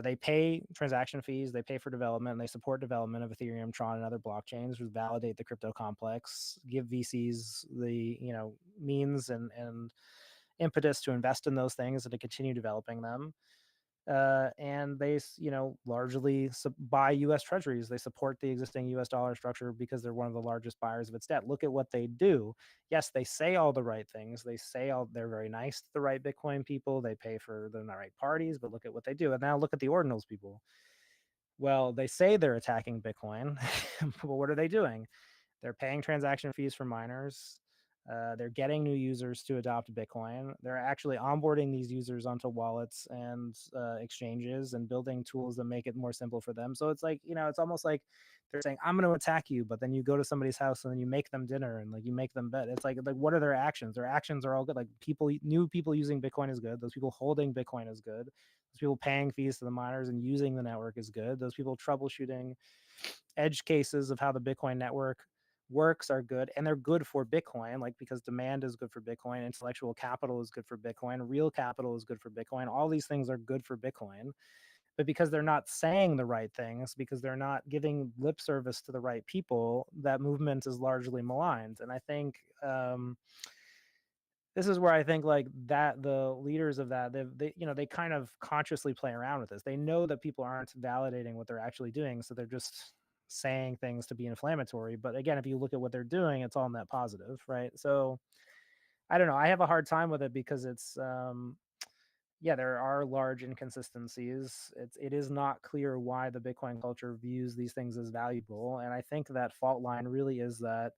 B: They pay transaction fees, they pay for development, and they support development of Ethereum, Tron, and other blockchains, which validate the crypto complex, give VCs the, you know, means and impetus to invest in those things and to continue developing them. And they, you know, largely buy U.S. Treasuries. They support the existing U.S. dollar structure because they're one of the largest buyers of its debt. Look at what they do. Yes, they say all the right things. They say all, they're very nice to the right Bitcoin people. They pay for the right parties, but look at what they do. And now look at the Ordinals people. Well, they say they're attacking Bitcoin, but what are they doing? They're paying transaction fees for miners. They're getting new users to adopt Bitcoin. They're actually onboarding these users onto wallets and exchanges and building tools that make it more simple for them. So it's like, you know, it's almost like they're saying, I'm going to attack you, but then you go to somebody's house and then you make them dinner and like you make them bed. It's like what are their actions? Their actions are all good. Like new people using Bitcoin is good. Those people holding Bitcoin is good. Those people paying fees to the miners and using the network is good. Those people troubleshooting edge cases of how the Bitcoin network works are good, and they're good for Bitcoin, like because demand is good for Bitcoin, intellectual capital is good for Bitcoin, real capital is good for Bitcoin. All these things are good for Bitcoin, but because they're not saying the right things, because they're not giving lip service to the right people, that movement is largely maligned. And I think this is where I think like that the leaders of that they you know they kind of consciously play around with this. They know that people aren't validating what they're actually doing, so they're just saying things to be inflammatory. But again, if you look at what they're doing, it's all net positive, right? So I don't know. I have a hard time with it because it's yeah, there are large inconsistencies. It is not clear why the Bitcoin culture views these things as valuable, and I think that fault line really is that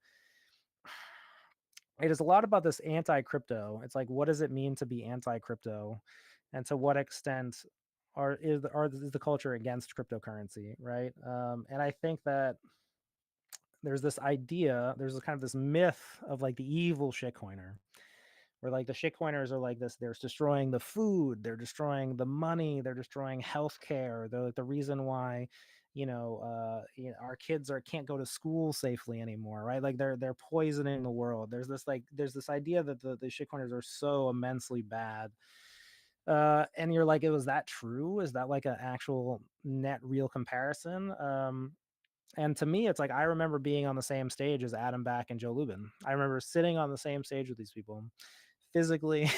B: it is a lot about this anti-crypto. It's like, what does it mean to be anti-crypto, and to what extent is the culture against cryptocurrency, right? And I think that there's this idea, there's this kind of this myth of like the evil shitcoiner, where like the shitcoiners are like this, they're destroying the food, they're destroying the money, they're destroying healthcare. They're like the reason why, our kids can't go to school safely anymore, right? Like they're poisoning the world. There's this idea that the shitcoiners are so immensely bad. And you're like, was that true? Is that like an actual net real comparison? And to me, it's like I remember being on the same stage as Adam Back and Joe Lubin. I remember sitting on the same stage with these people, physically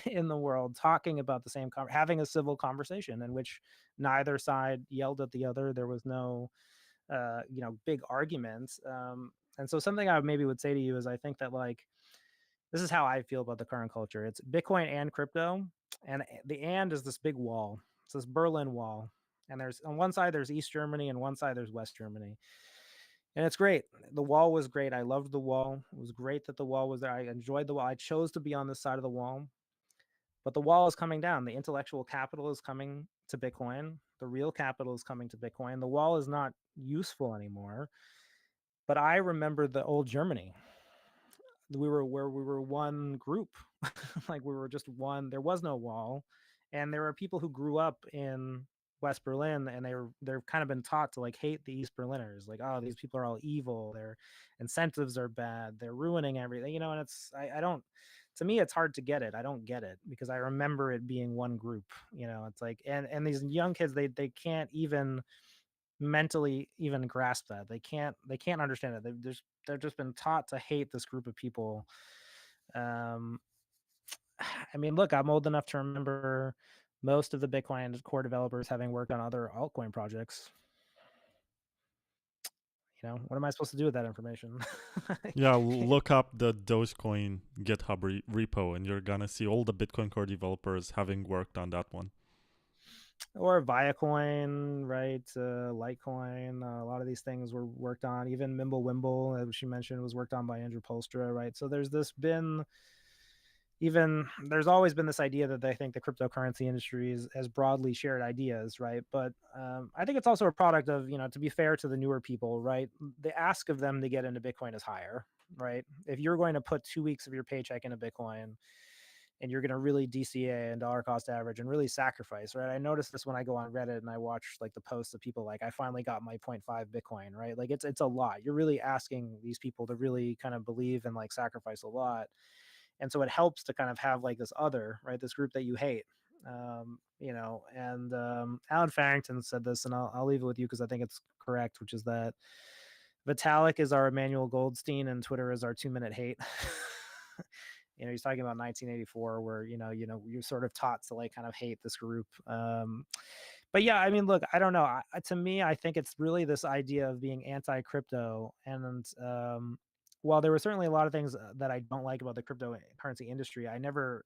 B: in the world, talking about the same, having a civil conversation in which neither side yelled at the other. There was no, big arguments. And so something I maybe would say to you is I think that like this is how I feel about the current culture. It's Bitcoin and crypto, and the and is this big wall. It's this Berlin Wall, and there's on one side there's East Germany, and one side there's West Germany, and it's great. The wall was great. I loved the wall. It was great that the wall was there. I enjoyed the wall. I chose to be on this side of the wall, but the wall is coming down. The intellectual capital is coming to Bitcoin. The real capital is coming to Bitcoin. The wall is not useful anymore. But I remember the old Germany. We were one group. Like we were just one. There was no wall, and there are people who grew up in West Berlin, and they've kind of been taught to like hate the East Berliners. Like, oh, these people are all evil. Their incentives are bad. They're ruining everything. And it's I don't. To me, it's hard to get it. I don't get it because I remember it being one group. It's like and these young kids they can't even mentally even grasp that. They can't understand it. They've just been taught to hate this group of people. um I mean, look, I'm old enough to remember most of the Bitcoin core developers having worked on other altcoin projects. What am I supposed to do with that information?
A: Yeah, look up the Dogecoin GitHub repo, and you're gonna see all the Bitcoin core developers having worked on that one.
B: Or Viacoin, right? Litecoin. A lot of these things were worked on. Even Mimblewimble, as she mentioned, was worked on by Andrew Polstra, right? So there's always been this idea that they think the cryptocurrency industry has broadly shared ideas, right? But I think it's also a product of, to be fair to the newer people, right? The ask of them to get into Bitcoin is higher, right? If you're going to put 2 weeks of your paycheck into Bitcoin, and you're going to really DCA and dollar cost average and really sacrifice, right? I notice this when I go on Reddit and I watch like the posts of people like, I finally got my 0.5 Bitcoin, right? Like it's a lot. You're really asking these people to really kind of believe and like sacrifice a lot. And so it helps to kind of have like this other, right? This group that you hate. And Alan Farrington said this, and I'll leave it with you because I think it's correct, which is that Vitalik is our Emmanuel Goldstein and Twitter is our 2-minute hate. He's talking about 1984, where you're sort of taught to like kind of hate this group. But yeah, I mean, look, I don't know. To me, I think it's really this idea of being anti-crypto, and while there were certainly a lot of things that I don't like about the cryptocurrency industry, I never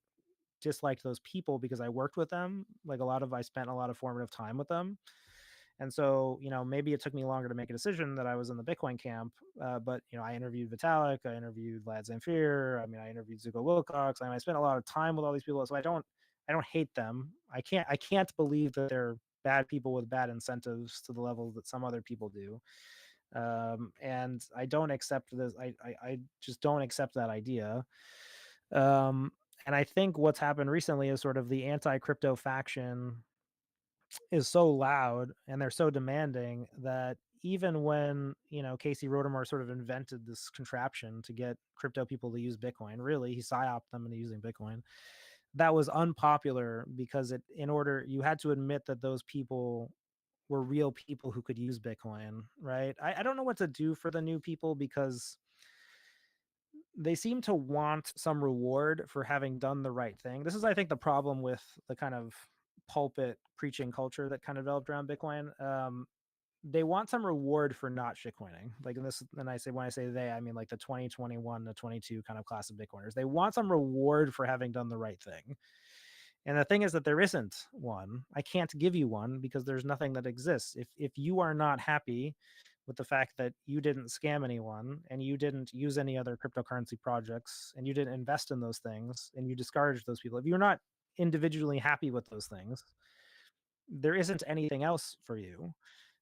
B: disliked those people because I worked with them. Like I spent a lot of formative time with them. And so, maybe it took me longer to make a decision that I was in the Bitcoin camp. But, I interviewed Vitalik, I interviewed Vlad Zamfir. I mean, I interviewed Zuko Wilcox. I spent a lot of time with all these people. So I don't hate them. I can't believe that they're bad people with bad incentives to the level that some other people do. And I don't accept this. I just don't accept that idea. And I think what's happened recently is sort of the anti-crypto faction is so loud and they're so demanding that even when Casey Rodarmor sort of invented this contraption to get crypto people to use Bitcoin, really he psyoped them into using Bitcoin, that was unpopular because you had to admit that those people were real people who could use Bitcoin, right? I don't know what to do for the new people because they seem to want some reward for having done the right thing. This is, I think, the problem with the kind of pulpit preaching culture that kind of developed around Bitcoin. They want some reward for not shitcoining. Like in this, and when I say they, I mean like the 2021 to 22 kind of class of Bitcoiners. They want some reward for having done the right thing. And the thing is that there isn't one. I can't give you one because there's nothing that exists. If you are not happy with the fact that you didn't scam anyone and you didn't use any other cryptocurrency projects and you didn't invest in those things and you discouraged those people, if you're not individually happy with those things, there isn't anything else for you.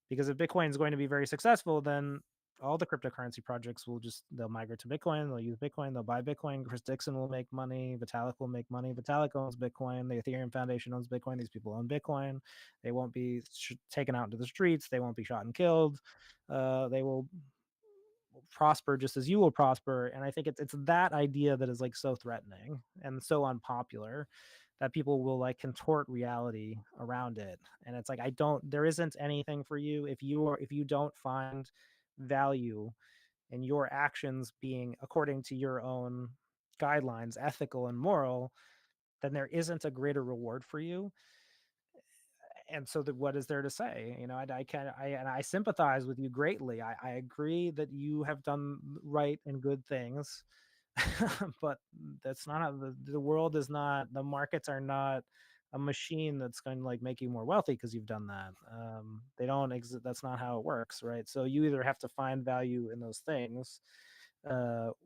B: Because if Bitcoin is going to be very successful, then all the cryptocurrency projects they'll migrate to Bitcoin, they'll use Bitcoin, they'll buy Bitcoin. Chris Dixon will make money, Vitalik will make money. Vitalik owns Bitcoin, the Ethereum Foundation owns Bitcoin. These people own Bitcoin. They won't be taken out into the streets, they won't be shot and killed. They will prosper just as you will prosper. And I think it's that idea that is like so threatening and so unpopular that people will like contort reality around it. And it's like, there isn't anything for you if you don't find value in your actions being according to your own guidelines, ethical and moral, then there isn't a greater reward for you. And so what is there to say? You know, I sympathize with you greatly. I agree that you have done right and good things, but that's not how the world is not, the markets are not a machine that's going to like make you more wealthy because you've done that. They don't exist. That's not how it works, right? So you either have to find value in those things,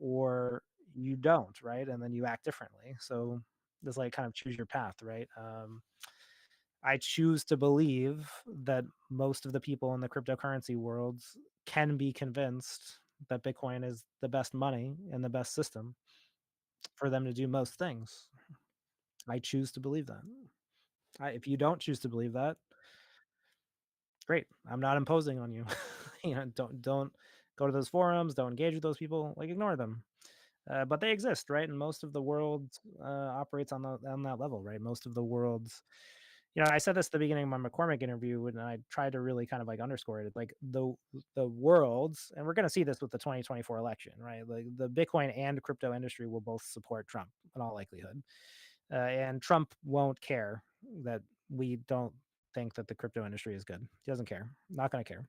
B: or you don't, right? And then you act differently. So there's like kind of choose your path, right? I choose to believe that most of the people in the cryptocurrency worlds can be convinced that Bitcoin is the best money and the best system for them to do most things. I choose to believe that. If you don't choose to believe that, great. I'm not imposing on you. You know, don't go to those forums. Don't engage with those people. Like ignore them. But they exist, right? And most of the world operates on that level, right? Most of the world's, you know, I said this at the beginning of my McCormick interview, and I tried to really kind of like underscore it. Like the worlds, and we're going to see this with the 2024 election, right? Like the Bitcoin and crypto industry will both support Trump in all likelihood, and Trump won't care that we don't think that the crypto industry is good. He doesn't care. Not going to care.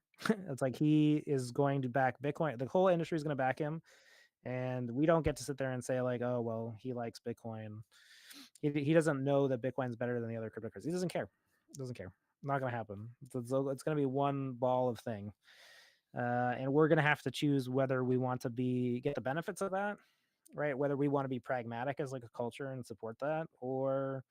B: It's like he is going to back Bitcoin. The whole industry is going to back him. And we don't get to sit there and say like, oh, well, he likes Bitcoin. He doesn't know that Bitcoin's better than the other cryptocurrencies. He doesn't care. Doesn't care. Not going to happen. It's going to be one ball of thing. And we're going to have to choose whether we want to get the benefits of that, right? Whether we want to be pragmatic as like a culture and support that, or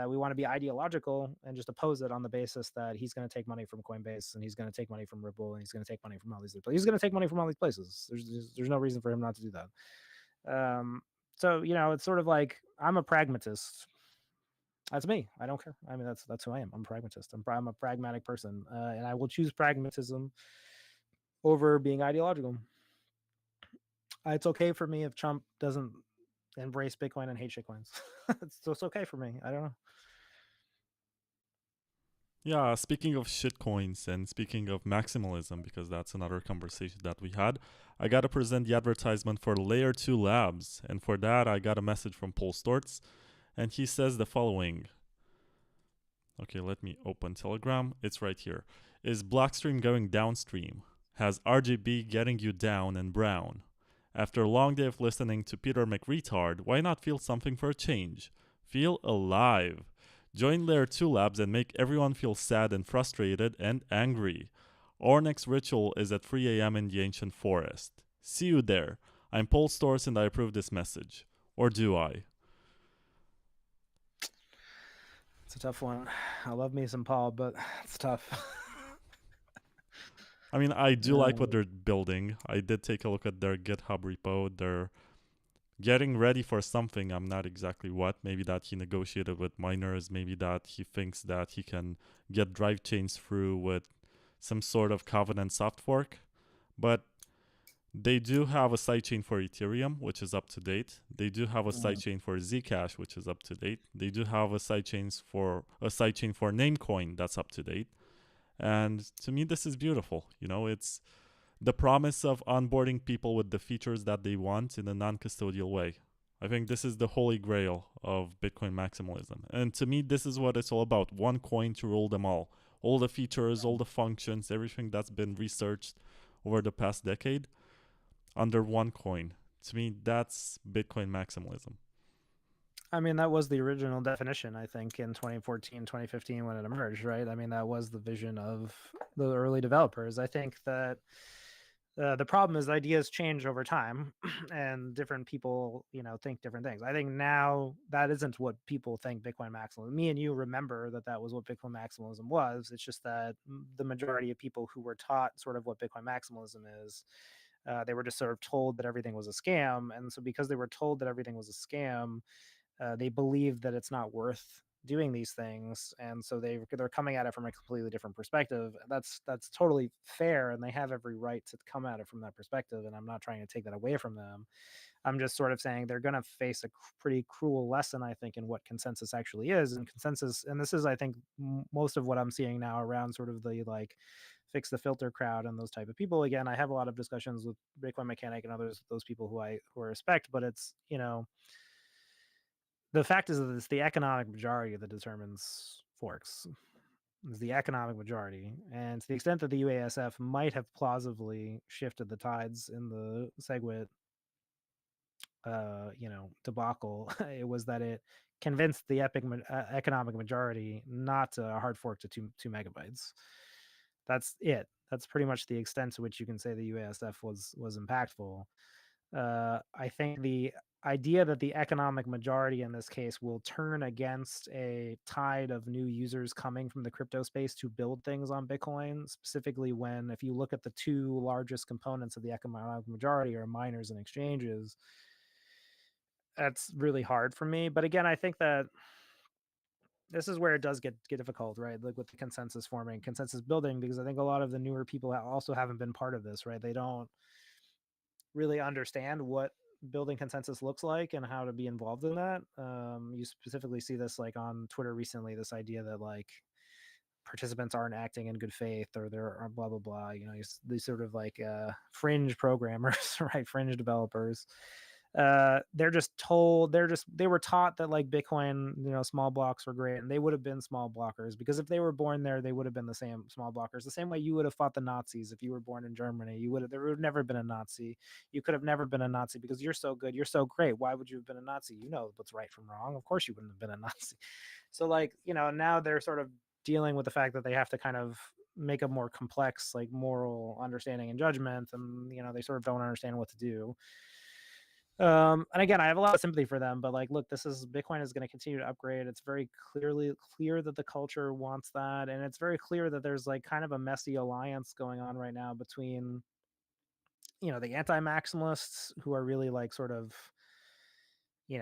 B: we want to be ideological and just oppose it on the basis that he's going to take money from Coinbase and he's going to take money from Ripple and he's going to take money from all these other places. He's going to take money from all these places. There's no reason for him not to do that. So, you know, it's sort of like I'm a pragmatist. That's me. I don't care. I mean, that's who I am. I'm a pragmatist. I'm a pragmatic person, and I will choose pragmatism over being ideological. It's okay for me if Trump doesn't embrace Bitcoin and hate shitcoins. It's okay for me. I don't know.
A: Yeah, speaking of shitcoins and speaking of maximalism, because that's another conversation that we had, I gotta present the advertisement for Layer 2 Labs, and for that I got a message from Paul Stortz, and he says the following. Okay, let me open Telegram. It's right here. Is Blockstream going downstream? Has RGB getting you down and brown? After a long day of listening to Peter McRetard, why not feel something for a change? Feel alive. Join Layer 2 Labs and make everyone feel sad and frustrated and angry. Our next ritual is at 3 a.m. in the ancient forest. See you there. I'm Paul Stortz and I approve this message. Or do I?
B: It's a tough one. I love me some Paul, but it's tough.
A: I mean, I do like what they're building. I did take a look at their GitHub repo. They're getting ready for something. I'm not exactly what. Maybe that he negotiated with miners. Maybe that he thinks that he can get drive chains through with some sort of Covenant soft fork. But they do have a sidechain for Ethereum, which is up to date. They do have a sidechain for Zcash, which is up to date. They do have a sidechain for Namecoin that's up to date. And to me, this is beautiful. You know, it's the promise of onboarding people with the features that they want in a non-custodial way. I think this is the holy grail of Bitcoin maximalism. And to me, this is what it's all about. One coin to rule them all. All the features, all the functions, everything that's been researched over the past decade under one coin. To me, that's Bitcoin maximalism.
B: I mean, that was the original definition, I think, in 2014, 2015 when it emerged, right? I mean, that was the vision of the early developers. I think that The problem is ideas change over time and different people, think different things. I think now that isn't what people think Bitcoin maximalism. Me and you remember that was what Bitcoin maximalism was. It's just that the majority of people who were taught sort of what Bitcoin maximalism is, they were just sort of told that everything was a scam. And so because they were told that everything was a scam, they believe that it's not worth doing these things, and so they're coming at it from a completely different perspective. That's totally fair, and they have every right to come at it from that perspective, and I'm not trying to take that away from them. I'm just sort of saying they're going to face a pretty cruel lesson, I think, in what consensus actually is. And consensus, and this is, I think, most of what I'm seeing now around sort of the like fix the filter crowd and those type of people. Again, I have a lot of discussions with Bitcoin Mechanic and others, those people who I respect, but it's, the fact is that it's the economic majority that determines forks. It's the economic majority. And to the extent that the UASF might have plausibly shifted the tides in the SegWit, debacle, it was that it convinced the economic majority not to hard fork to two megabytes. That's it. That's pretty much the extent to which you can say the UASF was impactful. I think the idea that the economic majority in this case will turn against a tide of new users coming from the crypto space to build things on Bitcoin, specifically when, if you look at the two largest components of the economic majority are miners and exchanges, that's really hard for me. But again, I think that this is where it does get difficult, right? Like with the consensus forming, consensus building, because I think a lot of the newer people also haven't been part of this, right? They don't really understand what building consensus looks like and how to be involved in that. You specifically see this like on Twitter recently, this idea that like participants aren't acting in good faith or they're blah blah blah. These sort of like fringe programmers, right? Fringe developers. They're just told, they were taught that like Bitcoin, small blocks were great, and they would have been small blockers because if they were born there, they would have been the same small blockers. The same way you would have fought the Nazis if you were born in Germany. There would have never been a Nazi. You could have never been a Nazi because you're so good, you're so great. Why would you have been a Nazi? You know what's right from wrong. Of course you wouldn't have been a Nazi. So like, now they're sort of dealing with the fact that they have to kind of make a more complex like moral understanding and judgment, and they sort of don't understand what to do. And again, I have a lot of sympathy for them, but like, look, Bitcoin is going to continue to upgrade. It's very clear that the culture wants that. And it's very clear that there's like kind of a messy alliance going on right now between, the anti-maximalists who are really like sort of, I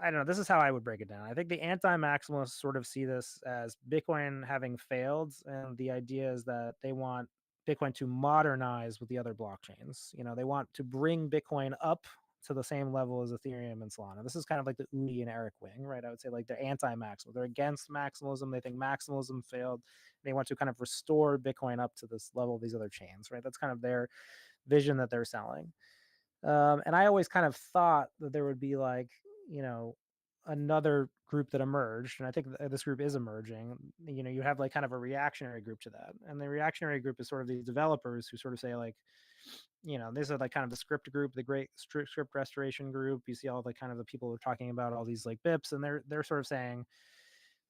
B: don't know. This is how I would break it down. I think the anti-maximalists sort of see this as Bitcoin having failed. And the idea is that they want Bitcoin to modernize with the other blockchains. They want to bring Bitcoin up to the same level as Ethereum and Solana. This is kind of like the Udi and Eric wing, right? I would say like they're anti-maximal. They're against maximalism. They think maximalism failed. They want to kind of restore Bitcoin up to this level of these other chains, right? That's kind of their vision that they're selling. And I always kind of thought that there would be like, another group that emerged. And I think this group is emerging. You have like kind of a reactionary group to that. And the reactionary group is sort of these developers who sort of say like, these are like kind of the script group, the great script restoration group. You see all the kind of the people who are talking about all these like BIPs, and they're sort of saying,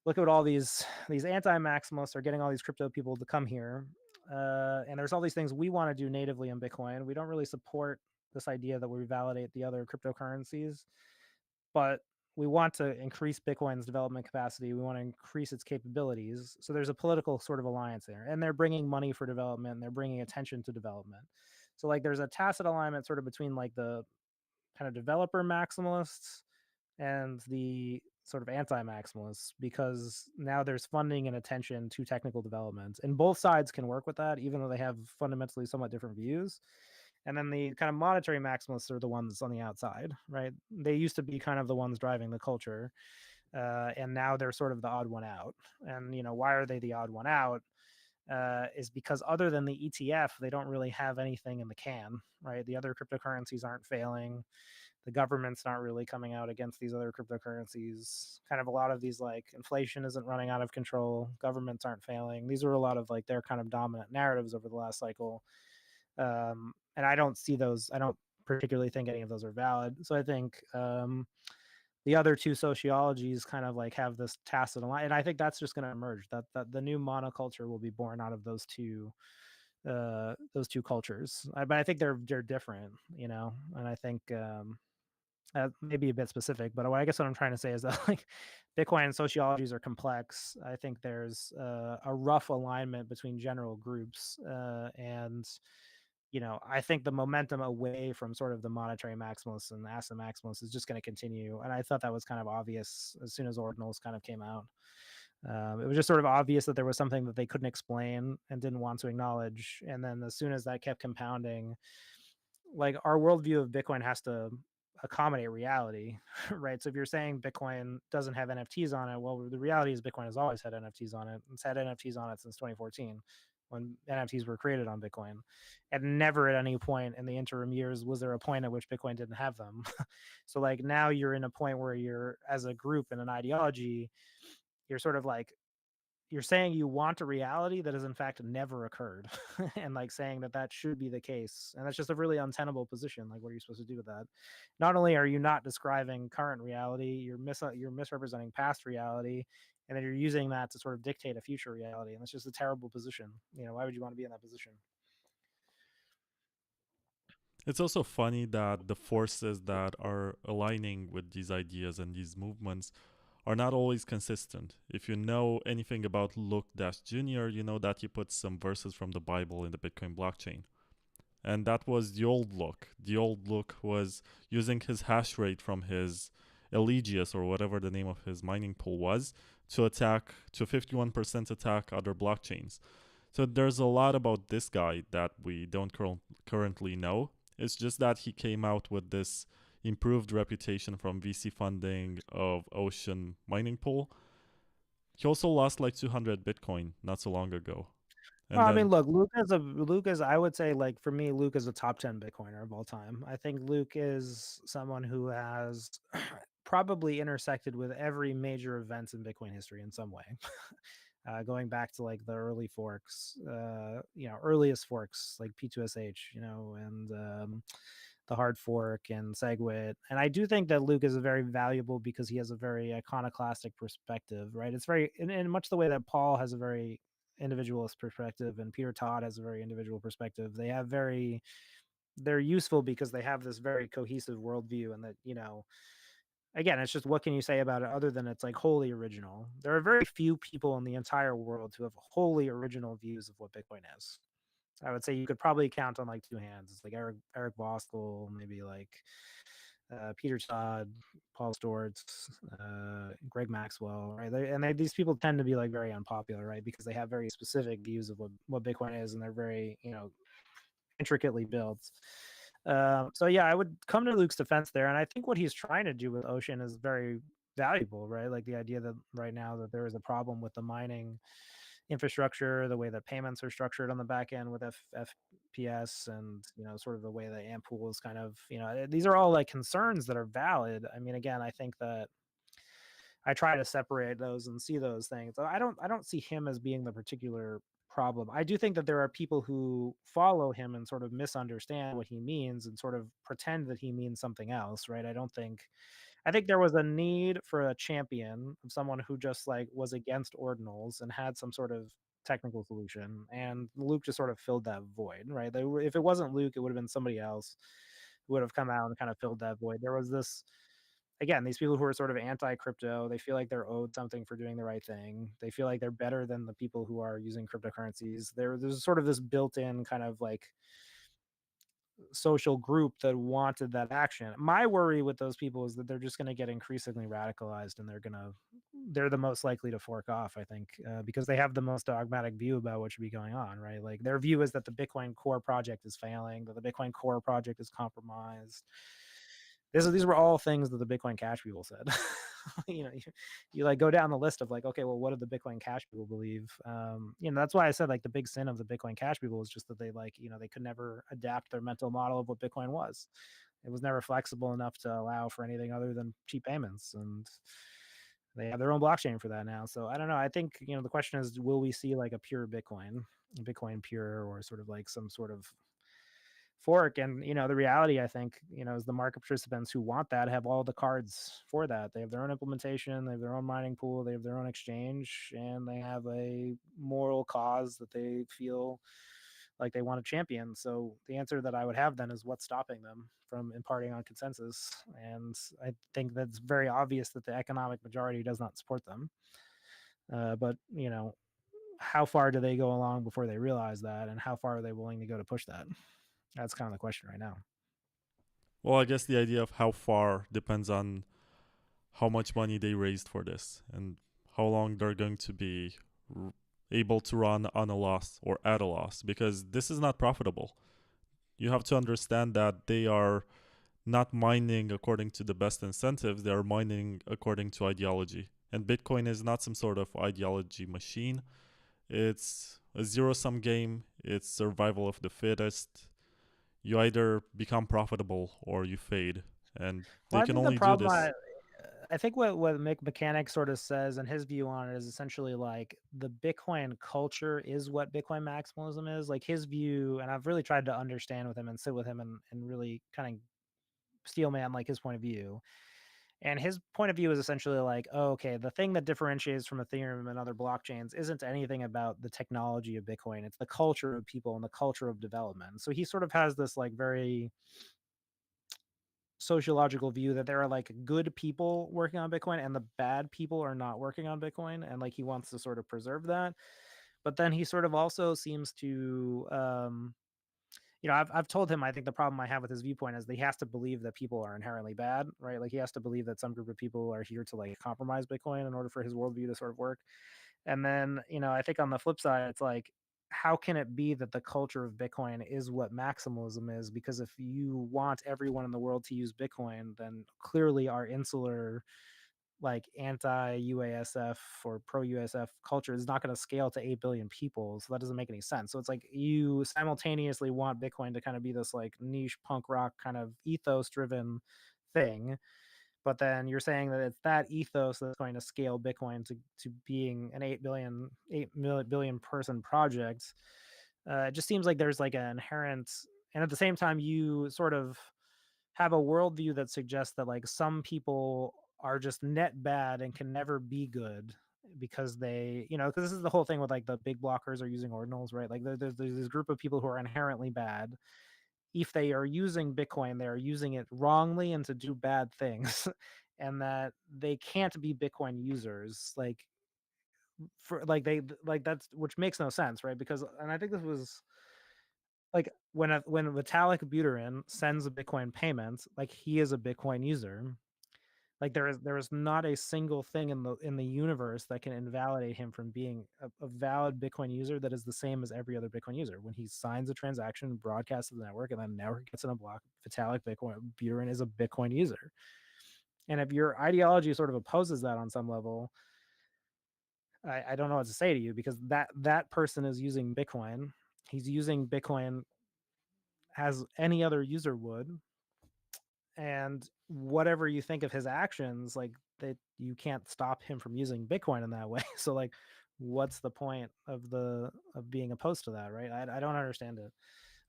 B: look at what all these anti-maximalists are getting all these crypto people to come here. And there's all these things we want to do natively in Bitcoin. We don't really support this idea that we validate the other cryptocurrencies, but we want to increase Bitcoin's development capacity. We want to increase its capabilities. So there's a political sort of alliance there, and they're bringing money for development. And they're bringing attention to development. So like there's a tacit alignment sort of between like the kind of developer maximalists and the sort of anti-maximalists, because now there's funding and attention to technical development, and both sides can work with that, even though they have fundamentally somewhat different views. And then the kind of monetary maximalists are the ones on the outside, right? They used to be kind of the ones driving the culture, and now they're sort of the odd one out. And why are they the odd one out? Is because other than the ETF, they don't really have anything in the can, right? The other cryptocurrencies aren't failing. The government's not really coming out against these other cryptocurrencies. Kind of a lot of these, like, inflation isn't running out of control. Governments aren't failing. These are a lot of like their kind of dominant narratives over the last cycle. And I don't see those. I don't particularly think any of those are valid. So I think the other two sociologies kind of like have this tacit alliance, and I think that's just going to emerge. That the new monoculture will be born out of those two those two cultures. But I think they're different, and I think maybe a bit specific, but I guess what I'm trying to say is that like Bitcoin and sociologies are complex. I think there's a rough alignment between general groups, and I think the momentum away from sort of the monetary maximalists and the asset maximalists is just going to continue. And I thought that was kind of obvious as soon as Ordinals kind of came out. It was just sort of obvious that there was something that they couldn't explain and didn't want to acknowledge. And then as soon as that kept compounding, like our worldview of Bitcoin has to accommodate reality, right? So if you're saying Bitcoin doesn't have NFTs on it, well, the reality is Bitcoin has always had NFTs on it. It's had NFTs on it since 2014 when NFTs were created on Bitcoin. And never at any point in the interim years was there a point at which Bitcoin didn't have them. So like now you're in a point where you're, as a group and an ideology, you're sort of like, you're saying you want a reality that has in fact never occurred and like saying that that should be the case, and that's just a really untenable position. Like what are you supposed to do with that? Not only are you not describing current reality, you're misrepresenting past reality, and then you're using that to sort of dictate a future reality, and that's just a terrible position. Why would you want to be in that position?
A: It's also funny that the forces that are aligning with these ideas and these movements are not always consistent. If you know anything about Luke Dashjr, you know that he put some verses from the Bible in the Bitcoin blockchain. And that was the old Luke. The old Luke was using his hash rate from his Elegius, or whatever the name of his mining pool was, to 51% attack other blockchains. So there's a lot about this guy that we don't currently know. It's just that he came out with this improved reputation from VC funding of Ocean mining pool. He also lost like 200 Bitcoin not so long ago.
B: Well, I mean, look, Luke is, I would say, like, for me, Luke is a top 10 Bitcoiner of all time. I think Luke is someone who has probably intersected with every major event in Bitcoin history in some way. Going back to like the early forks, earliest forks like P2SH, and the hard fork and SegWit. And I do think that Luke is very valuable because he has a very iconoclastic perspective, right? It's very, in much the way that Paul has a very individualist perspective and Peter Todd has a very individual perspective. They're useful because they have this very cohesive worldview, and that, again, it's just, what can you say about it other than it's like wholly original? There are very few people in the entire world who have wholly original views of what Bitcoin is. I would say you could probably count on like two hands. It's like Eric Voskuil, maybe like Peter Todd, Paul Stortz, Greg Maxwell, right? These people tend to be like very unpopular, right? Because they have very specific views of what Bitcoin is, and they're very, intricately built. So yeah, I would come to Luke's defense there, and I think what he's trying to do with Ocean is very valuable, right? Like the idea that right now that there is a problem with the mining infrastructure, the way that payments are structured on the back end with FPS, and sort of the way that AMP pool is kind of, these are all like concerns that are valid. I mean, again, I think that I try to separate those and see those things. I don't see him as being the particular problem. I do think that there are people who follow him and sort of misunderstand what he means and sort of pretend that he means something else, right? I think there was a need for a champion of someone who just like was against ordinals and had some sort of technical solution, and Luke just sort of filled that void, right? If it wasn't Luke, it would have been somebody else who would have come out and kind of filled that void. There was this, again, these people who are sort of anti-crypto, they feel like they're owed something for doing the right thing. They feel like they're better than the people who are using cryptocurrencies. There's sort of this built-in kind of like social group that wanted that action. My worry with those people is that they're just going to get increasingly radicalized, and they're the most likely to fork off, I think, because they have the most dogmatic view about what should be going on, right? Like their view is that the Bitcoin Core project is failing, that the Bitcoin Core project is compromised. These were all things that the Bitcoin Cash people said. You like go down the list of like, okay, well, what did the Bitcoin Cash people believe? That's why I said like the big sin of the Bitcoin Cash people was just that they they could never adapt their mental model of what Bitcoin was. It was never flexible enough to allow for anything other than cheap payments, and they have their own blockchain for that now. So I don't know. I think the question is, will we see like a pure Bitcoin pure, or sort of like some sort of fork? And the reality, I think, is the market participants who want that have all the cards for that. They have their own implementation, they have their own mining pool, they have their own exchange, and they have a moral cause that they feel Like they want a champion. So the answer that I would have then is what's stopping them from imparting on consensus. And I think that's very obvious that the economic majority does not support them. But how far do they go along before they realize that, and how far are they willing to go to push that? That's kind of the question right now.
A: Well, I guess the idea of how far depends on how much money they raised for this and how long they're going to be able to run on a loss or at a loss, because this is not profitable. You have to understand that they are not mining according to the best incentives, they are mining according to ideology. And Bitcoin is not some sort of ideology machine. It's a zero sum game, it's survival of the fittest. You either become profitable or you fade. And
B: Well,
A: they
B: I
A: can
B: think the
A: only do
B: problem
A: this.
B: I think what Mick Mechanic sort of says, and his view on it is essentially like the Bitcoin culture is what Bitcoin maximalism is. Like his view, and I've really tried to understand with him and sit with him and really kind of steel man like his point of view. And his point of view is essentially like, oh, okay, the thing that differentiates from Ethereum and other blockchains isn't anything about the technology of Bitcoin. It's the culture of people and the culture of development. So he sort of has this like very sociological view that there are like good people working on Bitcoin and the bad people are not working on Bitcoin. And like he wants to sort of preserve that. But then he sort of also seems to I've told him I think the problem I have with his viewpoint is that he has to believe that people are inherently bad, right? Like he has to believe that some group of people are here to like compromise Bitcoin in order for his worldview to sort of work. And then, I think on the flip side, it's like, how can it be that the culture of Bitcoin is what maximalism is? Because if you want everyone in the world to use Bitcoin, then clearly our insular like anti-UASF or pro-UASF culture is not going to scale to 8 billion people. So that doesn't make any sense. So it's like you simultaneously want Bitcoin to kind of be this like niche punk rock kind of ethos driven thing. But then you're saying that it's that ethos that's going to scale Bitcoin to being an 8 billion person project. It just seems like there's like an inherent, and at the same time, you sort of have a worldview that suggests that like some people are just net bad and can never be good because they, because this is the whole thing with like the big blockers are using ordinals, right? Like there's this group of people who are inherently bad. If they are using Bitcoin, they are using it wrongly and to do bad things, and that they can't be Bitcoin users. Like for like they like that's which makes no sense, right? Because and I think this was like when Vitalik Buterin sends a Bitcoin payment, like he is a Bitcoin user. Like there is not a single thing in the universe that can invalidate him from being a valid Bitcoin user that is the same as every other Bitcoin user. When he signs a transaction, broadcasts to the network, and then network gets in a block, Vitalik Bitcoin Buterin is a Bitcoin user. And if your ideology sort of opposes that on some level, I don't know what to say to you, because that person is using Bitcoin. He's using Bitcoin as any other user would, and whatever you think of his actions, like that, you can't stop him from using Bitcoin in that way. So like, what's the point of being opposed to that, right? I don't understand it.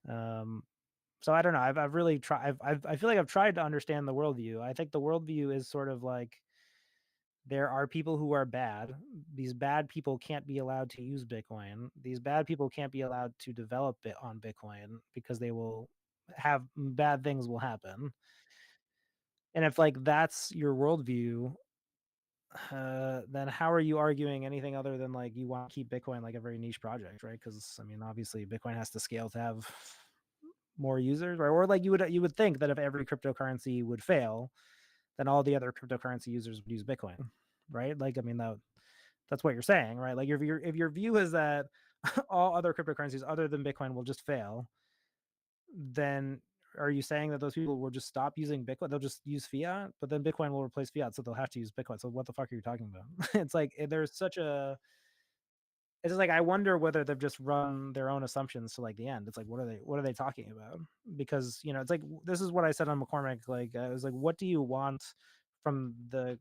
B: So I don't know. I've really tried. I feel like I've tried to understand the worldview. I think the worldview is sort of like there are people who are bad. These bad people can't be allowed to use Bitcoin. These bad people can't be allowed to develop it on Bitcoin because they will have bad things will happen. And if like that's your worldview, then how are you arguing anything other than like you want to keep Bitcoin like a very niche project, right? Because I mean, obviously, Bitcoin has to scale to have more users, right? Or like you would think that if every cryptocurrency would fail, then all the other cryptocurrency users would use Bitcoin, right? Like I mean, that's what you're saying, right? Like if your view is that all other cryptocurrencies other than Bitcoin will just fail, then are you saying that those people will just stop using Bitcoin? They'll just use fiat, but then Bitcoin will replace fiat, so they'll have to use Bitcoin. So what the fuck are you talking about? It's like there's such a. It's just like I wonder whether they've just run their own assumptions to like the end. It's like what are they talking about? Because it's like this is what I said on McCormick. Like I was like, what do you want from the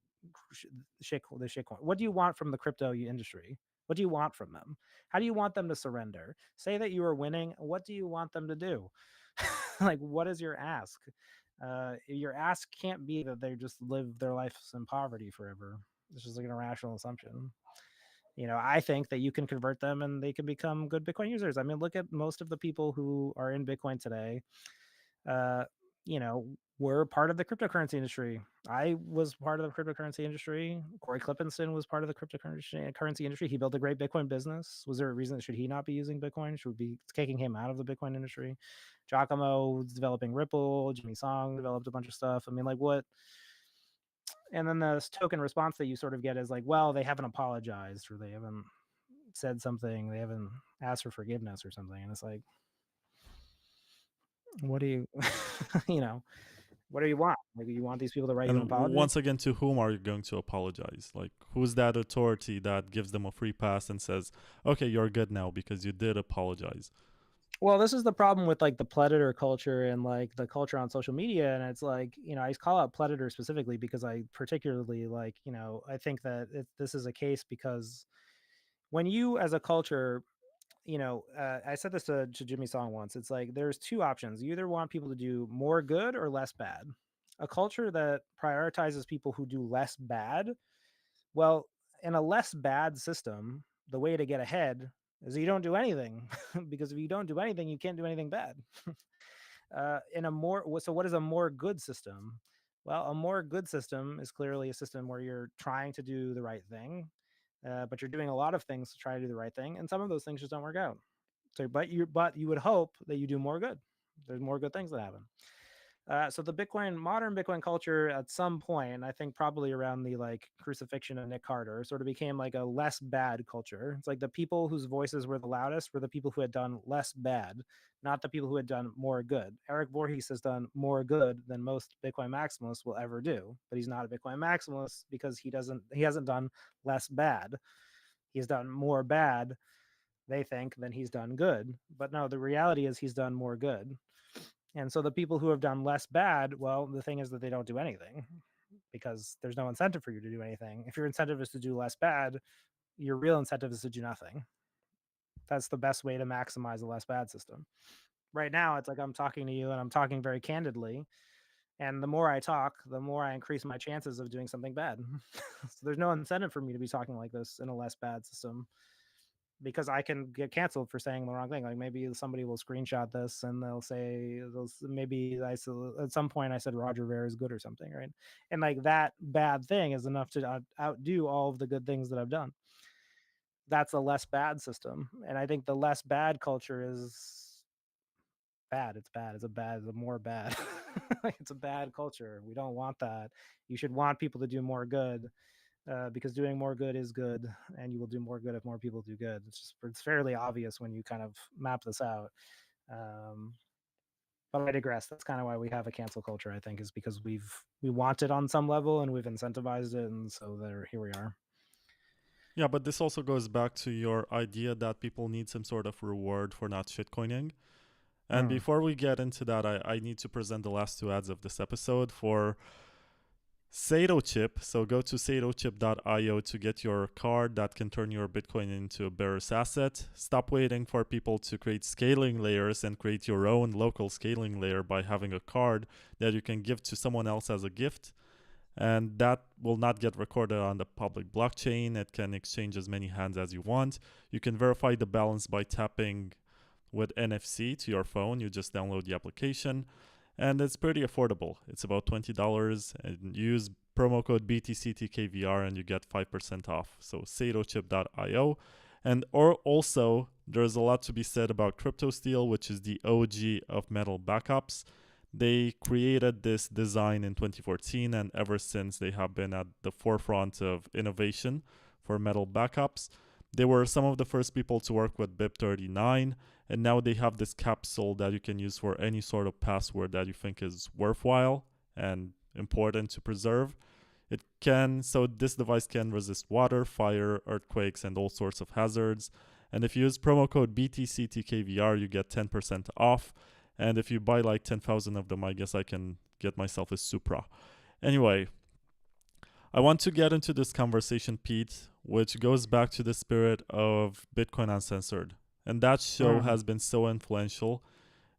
B: shitcoin? What do you want from the crypto industry? What do you want from them? How do you want them to surrender? Say that you are winning. What do you want them to do? Like, what is your ask? Your ask can't be that they just live their lives in poverty forever. It's just like an irrational assumption. I think that you can convert them and they can become good Bitcoin users. I mean, look at most of the people who are in Bitcoin today. Were part of the cryptocurrency industry. I was part of the cryptocurrency industry. Corey Klippenston was part of the cryptocurrency industry. He built a great Bitcoin business. Was there a reason that should he not be using Bitcoin? Should we be taking him out of the Bitcoin industry? Giacomo was developing Ripple. Jimmy Song developed a bunch of stuff. I mean, like what? And then this token response that you sort of get is like, well, they haven't apologized or they haven't said something. They haven't asked for forgiveness or something. And it's like, what do you, what do you want? Like, you want these people to write you an apology?
A: Once again, to whom are you going to apologize? Like, who's that authority that gives them a free pass and says, okay, you're good now because you did apologize?
B: Well, this is the problem with like the predator culture and like the culture on social media. And it's like, I call out predator specifically because I particularly like, I think that this is a case because when you as a culture, I said this to Jimmy Song once. It's like there's two options. You either want people to do more good or less bad. A culture that prioritizes people who do less bad, well, in a less bad system, the way to get ahead is you don't do anything because if you don't do anything, you can't do anything bad. So what is a more good system? Well, a more good system is clearly a system where you're trying to do the right thing, but you're doing a lot of things to try to do the right thing, and some of those things just don't work out. So, but you would hope that you do more good. There's more good things that happen. So the modern Bitcoin culture at some point, and I think probably around the like crucifixion of Nick Carter, sort of became like a less bad culture. It's like the people whose voices were the loudest were the people who had done less bad, not the people who had done more good. Eric Voorhees has done more good than most Bitcoin maximalists will ever do, but he's not a Bitcoin maximalist because he hasn't done less bad. He's done more bad, they think, than he's done good. But no, the reality is he's done more good. And so the people who have done less bad, well, the thing is that they don't do anything because there's no incentive for you to do anything. If your incentive is to do less bad, your real incentive is to do nothing. That's the best way to maximize a less bad system. Right now, it's like I'm talking to you and I'm talking very candidly. And the more I talk, the more I increase my chances of doing something bad. So there's no incentive for me to be talking like this in a less bad system, because I can get canceled for saying the wrong thing. Like maybe somebody will screenshot this and they'll say, maybe at some point I said Roger Ver is good or something, right? And like that bad thing is enough to outdo all of the good things that I've done. That's a less bad system. And I think the less bad culture is bad. It's bad. It's a more bad. It's a bad culture. We don't want that. You should want people to do more good. Because doing more good is good, and you will do more good if more people do good. It's fairly obvious when you kind of map this out. But I digress. That's kind of why we have a cancel culture, I think, is because we want it on some level and we've incentivized it, and so here we are.
A: Yeah, but this also goes back to your idea that people need some sort of reward for not shitcoining. And before we get into that, I need to present the last two ads of this episode for Sato Chip. So go to satochip.io to get your card that can turn your Bitcoin into a bearer's asset. Stop waiting for people to create scaling layers and create your own local scaling layer by having a card that you can give to someone else as a gift. And that will not get recorded on the public blockchain. It can exchange as many hands as you want. You can verify the balance by tapping with NFC to your phone. You just download the application. And it's pretty affordable. It's about $20, and use promo code BTCTKVR and you get 5% off. So satochip.io. And also, there's a lot to be said about CryptoSteel, which is the OG of metal backups. They created this design in 2014, and ever since they have been at the forefront of innovation for metal backups. They were some of the first people to work with BIP39, and now they have this capsule that you can use for any sort of password that you think is worthwhile and important to preserve. So this device can resist water, fire, earthquakes, and all sorts of hazards. And if you use promo code BTCTKVR, you get 10% off. And if you buy like 10,000 of them, I guess I can get myself a Supra. Anyway, I want to get into this conversation, Pete, which goes back to the spirit of Bitcoin Uncensored. And that show has been so influential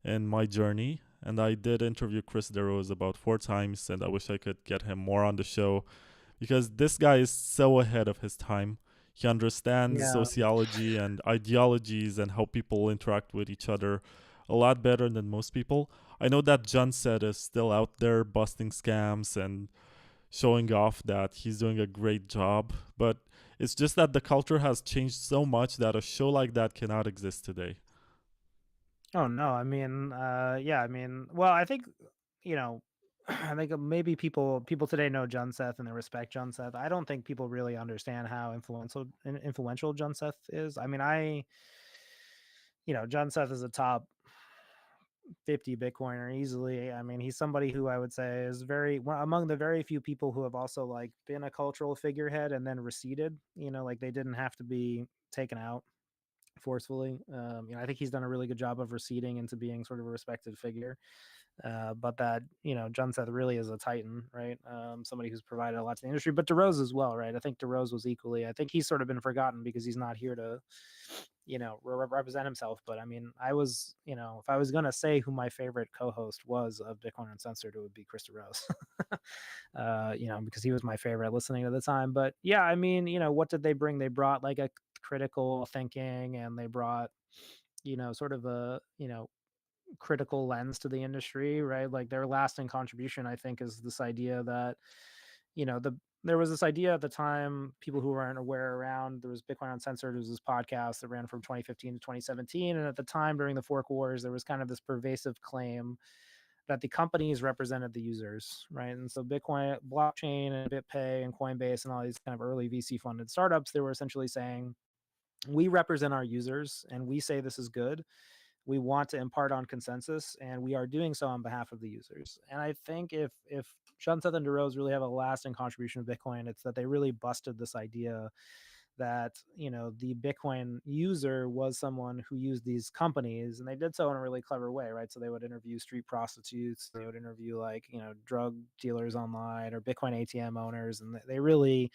A: in my journey. And I did interview Chris DeRose about 4 times, and I wish I could get him more on the show because this guy is so ahead of his time. He understands
B: Yeah.
A: sociology and ideologies and how people interact with each other a lot better than most people. I know that Junset is still out there busting scams and showing off that he's doing a great job, but it's just that the culture has changed so much that a show like that cannot exist today.
B: Oh no, I mean, yeah, I mean, well, I think, you know, I think maybe people today know John Seth and they respect John Seth. I don't think people really understand how influential John Seth is. I mean, John Seth is a top 50 Bitcoiner easily. I mean, he's somebody who I would say is among the very few people who have also like been a cultural figurehead and then receded. Like they didn't have to be taken out forcefully. I think he's done a really good job of receding into being sort of a respected figure. But that, John Seth really is a titan, right? Somebody who's provided a lot to the industry, but DeRose as well, right? I think DeRose was equally. I think he's sort of been forgotten because he's not here to, represent himself. But I mean, if I was gonna say who my favorite co-host was of Bitcoin Uncensored, it would be Chris DeRose. Because he was my favorite listening at the time. But yeah, I mean, what did they bring? They brought like a critical thinking, and they brought, sort of a, critical lens to the industry, right? Like their lasting contribution, I think, is this idea that, there was this idea at the time, people who weren't aware around, there was Bitcoin Uncensored, there was this podcast that ran from 2015 to 2017. And at the time during the fork wars, there was kind of this pervasive claim that the companies represented the users, right? And so Bitcoin, blockchain, and BitPay and Coinbase and all these kind of early VC funded startups, they were essentially saying, we represent our users and we say this is good. We want to impart on consensus, and we are doing so on behalf of the users. And I think if Shunseth and DeRose really have a lasting contribution to Bitcoin, it's that they really busted this idea that, the Bitcoin user was someone who used these companies, and they did so in a really clever way, right? So they would interview street prostitutes, they would interview like, drug dealers online or Bitcoin ATM owners, and they really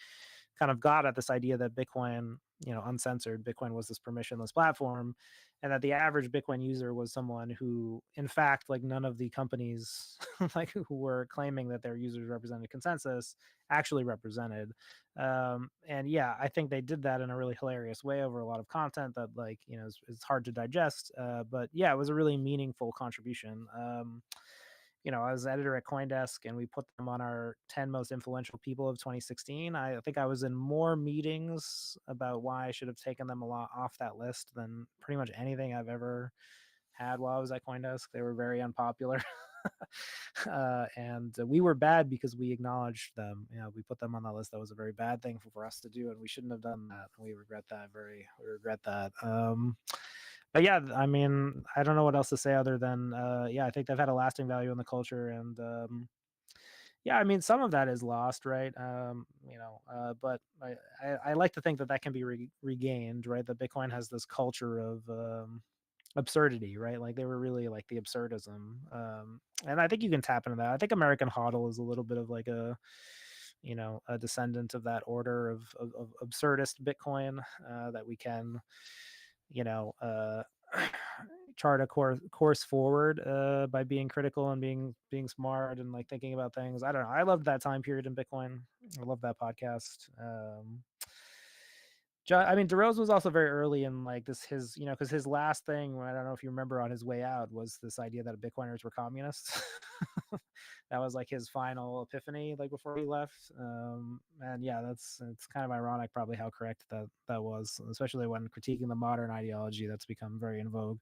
B: kind of got at this idea that Bitcoin, uncensored, Bitcoin was this permissionless platform, and that the average Bitcoin user was someone who, in fact, like none of the companies like who were claiming that their users represented consensus actually represented. And yeah, I think they did that in a really hilarious way over a lot of content that, like, it's hard to digest. But yeah, it was a really meaningful contribution. I was editor at CoinDesk, and we put them on our 10 most influential people of 2016. I think I was in more meetings about why I should have taken them a lot off that list than pretty much anything I've ever had while I was at CoinDesk. They were very unpopular. And we were bad because we acknowledged them. We put them on that list. That was a very bad thing for us to do, and we shouldn't have done that. We regret that. We regret that. But yeah, I mean, I don't know what else to say other than, yeah, I think they've had a lasting value in the culture. And yeah, I mean, some of that is lost, right? But I like to think that that can be regained, right? That Bitcoin has this culture of absurdity, right? Like they were really like the absurdism. And I think you can tap into that. I think American HODL is a little bit of like a descendant of that order of absurdist Bitcoin, that we can, you know, uh, chart a course forward by being critical and being smart and like thinking about things. I don't know. I loved that time period in Bitcoin. I love that podcast. I mean, DeRose was also very early in like this, because his last thing, I don't know if you remember, on his way out was this idea that Bitcoiners were communists. That was like his final epiphany, like before he left. And yeah, it's kind of ironic, probably, how correct that was, especially when critiquing the modern ideology that's become very in vogue.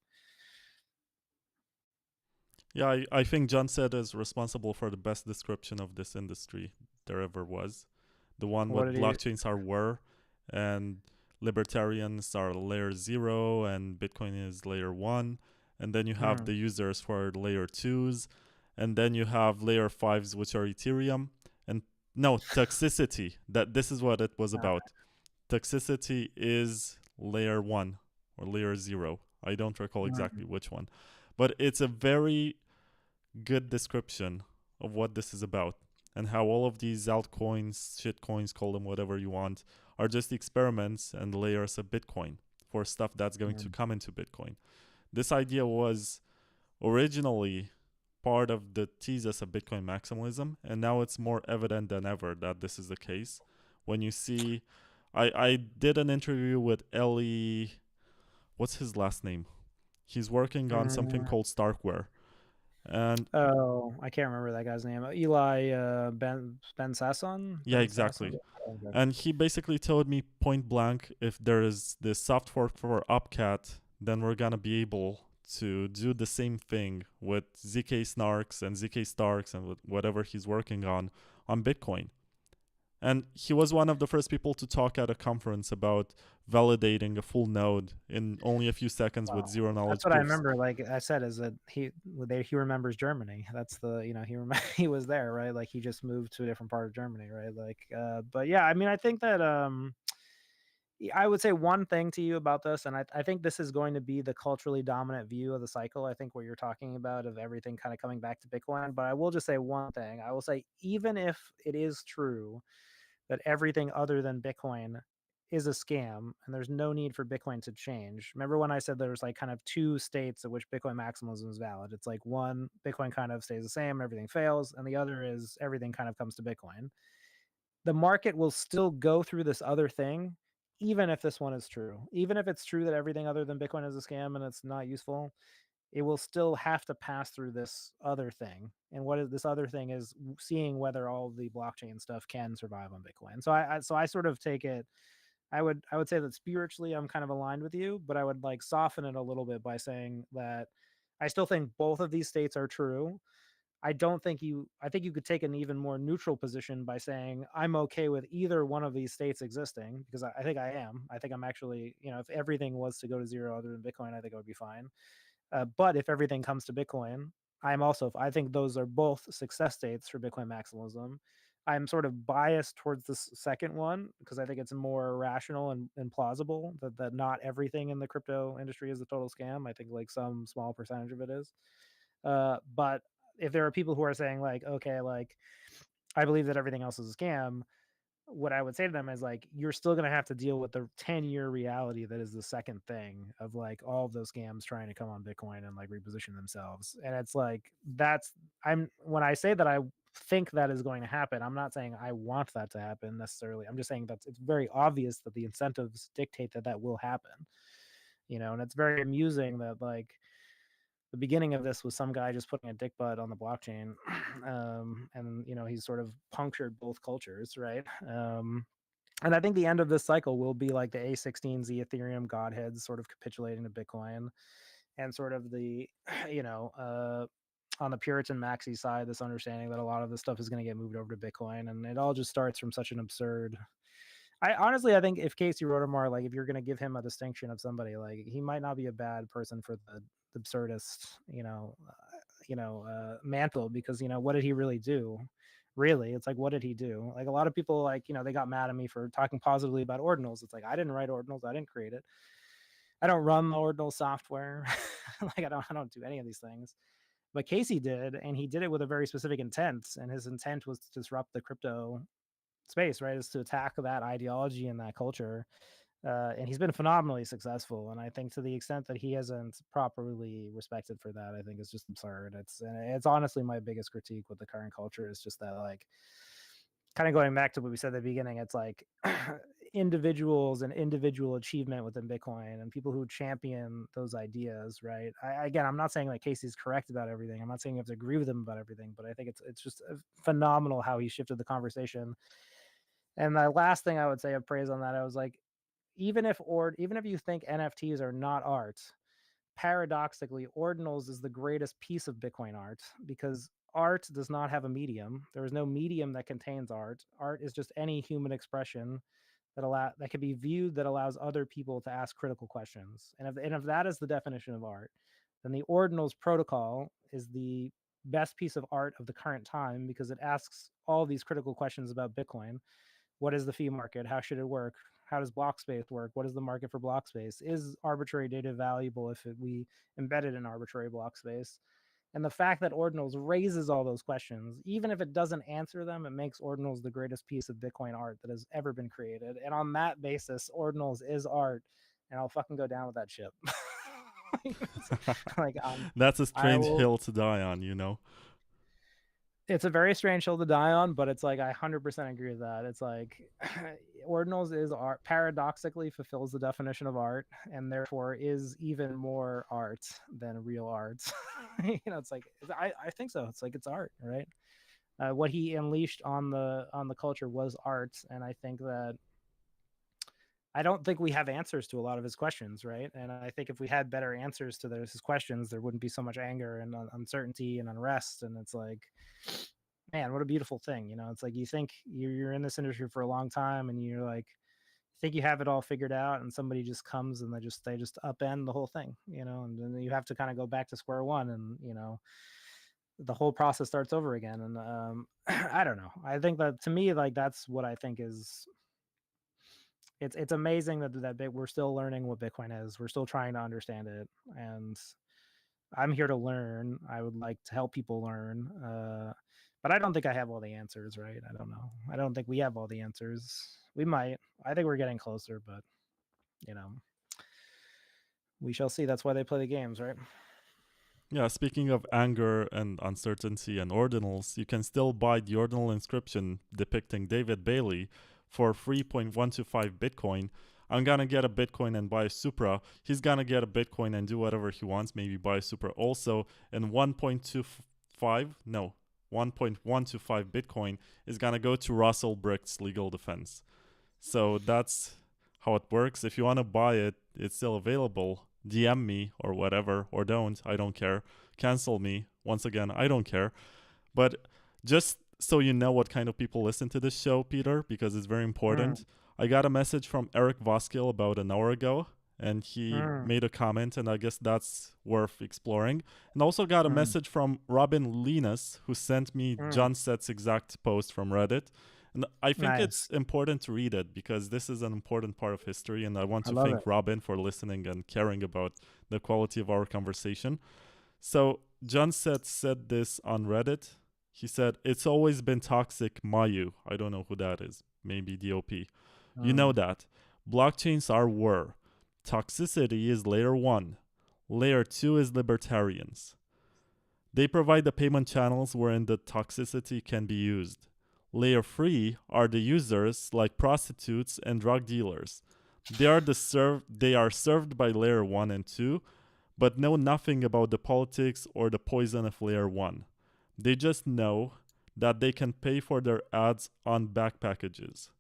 A: Yeah, I think John said is responsible for the best description of this industry there ever was. The one
B: What
A: with
B: did he?
A: blockchains are were, and libertarians are layer 0, and Bitcoin is layer 1. And then you have
B: Mm,
A: the users for layer 2s. And then you have layer 5s, which are Ethereum. And no, toxicity. This is what it was about. Toxicity is layer 1 or layer 0. I don't recall exactly
B: mm,
A: which one. But it's a very good description of what this is about and how all of these altcoins, shitcoins, call them whatever you want, are just experiments and layers of Bitcoin for stuff that's going to
B: mm,
A: come into Bitcoin. This idea was originally part of the thesis of Bitcoin maximalism, and now it's more evident than ever that this is the case. When you see I did an interview with Ellie. What's his last name? He's working on something
B: Mm,
A: called Starkware. And
B: oh, I can't remember that guy's name. Eli Ben Sasson.
A: yeah,
B: Ben Sasson.
A: exactly.
B: Okay.
A: And he basically told me point blank, if there is this soft fork for Upcat, then we're gonna be able to do the same thing with ZK Snarks and ZK Starks and with whatever he's working on Bitcoin. And he was one of the first people to talk at a conference about validating a full node in only a few seconds with
B: Wow,
A: zero
B: that's
A: knowledge
B: what I
A: proofs.
B: remember. Like I said, is that he remembers Germany. That's the he was there, right? Like he just moved to a different part of Germany, right? Like, but yeah, I mean, I think that I would say one thing to you about this, and I think this is going to be the culturally dominant view of the cycle. I think what you're talking about of everything kind of coming back to Bitcoin. But I will just say one thing. I will say, even if it is true that everything other than Bitcoin is a scam and there's no need for Bitcoin to change. Remember when I said there's like kind of two states at which Bitcoin maximalism is valid? It's like one, Bitcoin kind of stays the same, everything fails, and the other is everything kind of comes to Bitcoin. The market will still go through this other thing, even if this one is true. Even if it's true that everything other than Bitcoin is a scam and it's not useful, it will still have to pass through this other thing. And what is this other thing is seeing whether all the blockchain stuff can survive on Bitcoin. So I sort of take it. I would say that spiritually I'm kind of aligned with you, but I would like soften it a little bit by saying that I still think both of these states are true. I think you could take an even more neutral position by saying I'm okay with either one of these states existing, because I think I am. I think I'm actually, if everything was to go to zero other than Bitcoin, I think it would be fine. But if everything comes to Bitcoin, I think those are both success states for Bitcoin maximalism. I'm sort of biased towards this second one because I think it's more rational and plausible that not everything in the crypto industry is a total scam. I think like some small percentage of it is. But if there are people who are saying like, okay, like I believe that everything else is a scam, what I would say to them is like, you're still going to have to deal with the 10-year reality that is the second thing of like all of those scams trying to come on Bitcoin and like reposition themselves. And it's like, when I say that I think that is going to happen, I'm not saying I want that to happen necessarily. I'm just saying that it's very obvious that the incentives dictate that that will happen, and it's very amusing that like, the beginning of this was some guy just putting a dick butt on the blockchain, and he's sort of punctured both cultures, right? And I think the end of this cycle will be like the A16Z Ethereum godheads sort of capitulating to Bitcoin, and sort of the on the Puritan maxi side, this understanding that a lot of this stuff is going to get moved over to Bitcoin, and it all just starts from such an absurd. I think if Casey Rodarmor, like if you're going to give him a distinction of somebody, like he might not be a bad person for the absurdist, mantle, because what did he really do? Really, it's like, what did he do? Like a lot of people, like they got mad at me for talking positively about Ordinals. It's like, I didn't write Ordinals, I didn't create it, I don't run the Ordinal software. Like I don't do any of these things. But Casey did, and he did it with a very specific intent, and his intent was to disrupt the crypto space, right? Is to attack that ideology and that culture. And he's been phenomenally successful. And I think to the extent that he hasn't properly respected for that, I think it's just absurd. It's honestly my biggest critique with the current culture is just that, like, kind of going back to what we said at the beginning, it's like individuals and individual achievement within Bitcoin and people who champion those ideas, right? Again, I'm not saying like Casey's correct about everything. I'm not saying you have to agree with him about everything, but I think it's just phenomenal how he shifted the conversation. And the last thing I would say of praise on that, I was like, even if you think NFTs are not art, paradoxically, Ordinals is the greatest piece of Bitcoin art, because art does not have a medium. There is no medium that contains art. Art is just any human expression that can be viewed, that allows other people to ask critical questions. And if that is the definition of art, then the Ordinals protocol is the best piece of art of the current time, because it asks all these critical questions about Bitcoin. What is the fee market? How should it work? How does block space work? What is the market for block space? Is arbitrary data valuable if we embed it in arbitrary block space? And the fact that Ordinals raises all those questions, even if it doesn't answer them, it makes Ordinals the greatest piece of Bitcoin art that has ever been created. And on that basis, Ordinals is art, and I'll fucking go down with that ship. like
A: That's a
B: I
A: strange
B: will
A: hill to die on, you know?
B: It's a very strange hill to die on, but it's like I 100% agree with that. It's like Ordinals is art, paradoxically fulfills the definition of art, and therefore is even more art than real art. It's like I think so. It's like it's art, right? What he unleashed on the culture was art, and I think that I don't think we have answers to a lot of his questions, right? And I think if we had better answers to his questions, there wouldn't be so much anger and uncertainty and unrest. And it's like, man, what a beautiful thing. It's like you think you're in this industry for a long time and you're like, think you have it all figured out, and somebody just comes and they just upend the whole thing, and then you have to kind of go back to square one, and the whole process starts over again. And I don't know. I think that to me, like that's what I think is it's amazing that we're still learning what Bitcoin is. We're still trying to understand it, and I'm here to learn. I would like to help people learn, but I don't think I have all the answers. Right? I don't know. I don't think we have all the answers. We might. I think we're getting closer, but you know, we shall see. That's why they play the games, right?
A: Yeah, speaking of anger and uncertainty and ordinals, you can still buy the ordinal inscription depicting David Bailey for 3.125 Bitcoin. I'm gonna get a Bitcoin and buy a Supra. He's gonna get a Bitcoin and do whatever he wants, maybe buy a Supra also. And 1.125 Bitcoin is gonna go to Russell Brick's legal defense. So that's how it works. If you wanna buy it, it's still available. DM me or whatever, or don't. I don't care. Cancel me. Once again, I don't care. But just so you know what kind of people listen to this show, Peter, because it's very important. I got a message from Eric Voskill about an hour ago, and he made a comment, and I guess that's worth exploring. And also got a message from Robin Linus, who sent me John Sett's exact post from Reddit. And I think it's important to read it because this is an important part of history, and I want to thank Robin for listening and caring about the quality of our conversation. So John said this on Reddit. He said, "It's always been toxic, Mayu." I don't know who that is. Maybe DOP. You know that. Blockchains are war. Toxicity is layer 1. Layer 2 is libertarians. They provide the payment channels wherein the toxicity can be used. Layer 3 are the users like prostitutes and drug dealers. They are served by layer 1 and 2, but know nothing about the politics or the poison of layer 1. They just know that they can pay for their ads on back pages,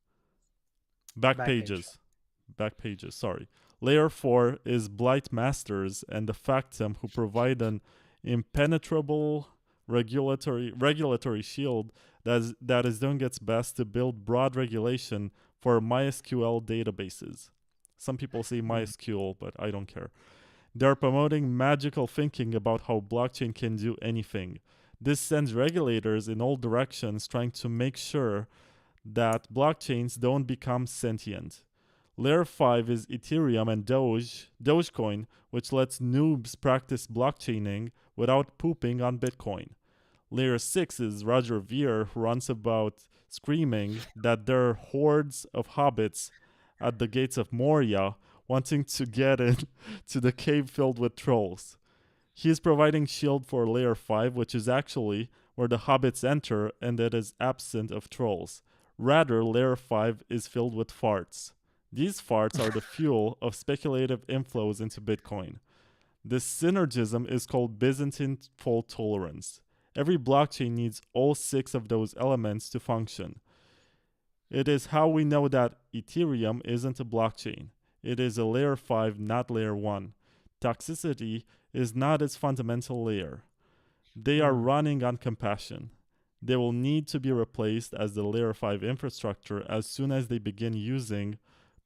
A: sorry. Layer 4 is blight masters and the factum who provide an impenetrable regulatory shield that is doing its best to build broad regulation for MySQL databases. Some people say MySQL, but I don't care. They're promoting magical thinking about how blockchain can do anything. This sends regulators in all directions trying to make sure that blockchains don't become sentient. Layer 5 is Ethereum and Dogecoin, which lets noobs practice blockchaining without pooping on Bitcoin. Layer 6 is Roger Ver, who runs about screaming that there are hordes of hobbits at the gates of Moria wanting to get in to the cave filled with trolls. He is providing shield for Layer 5, which is actually where the hobbits enter and it is absent of trolls. Rather, Layer 5 is filled with farts. These farts are the fuel of speculative inflows into Bitcoin. This synergism is called Byzantine fault tolerance. Every blockchain needs all 6 of those elements to function. It is how we know that Ethereum isn't a blockchain. It is a layer 5, not layer 1. Toxicity is not its fundamental layer. They are running on compassion. They will need to be replaced as the layer 5 infrastructure as soon as they begin using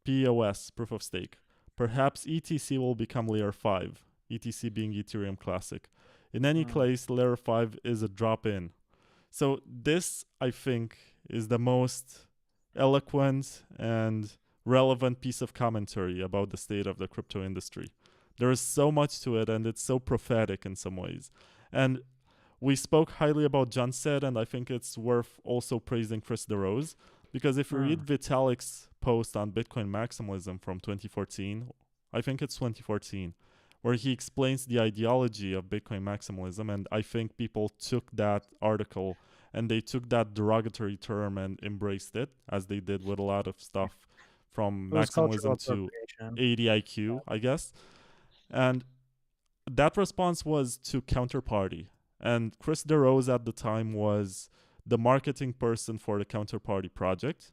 A: POS, proof of stake. Perhaps ETC will become layer 5, ETC being Ethereum Classic. In any case, layer 5 is a drop-in. So this, I think, is the most eloquent and relevant piece of commentary about the state of the crypto industry. There is so much to it, and it's so prophetic in some ways. And we spoke highly about John Said, and I think it's worth also praising Chris DeRose, because if you read Vitalik's post on Bitcoin maximalism from 2014, I think it's 2014, where he explains the ideology of Bitcoin maximalism, and I think people took that article and they took that derogatory term and embraced it, as they did with a lot of stuff from
B: It was cultural
A: maximalism to
B: appropriation.
A: 80 IQ, I guess. And that response was to Counterparty. And Chris DeRose at the time was the marketing person for the Counterparty project.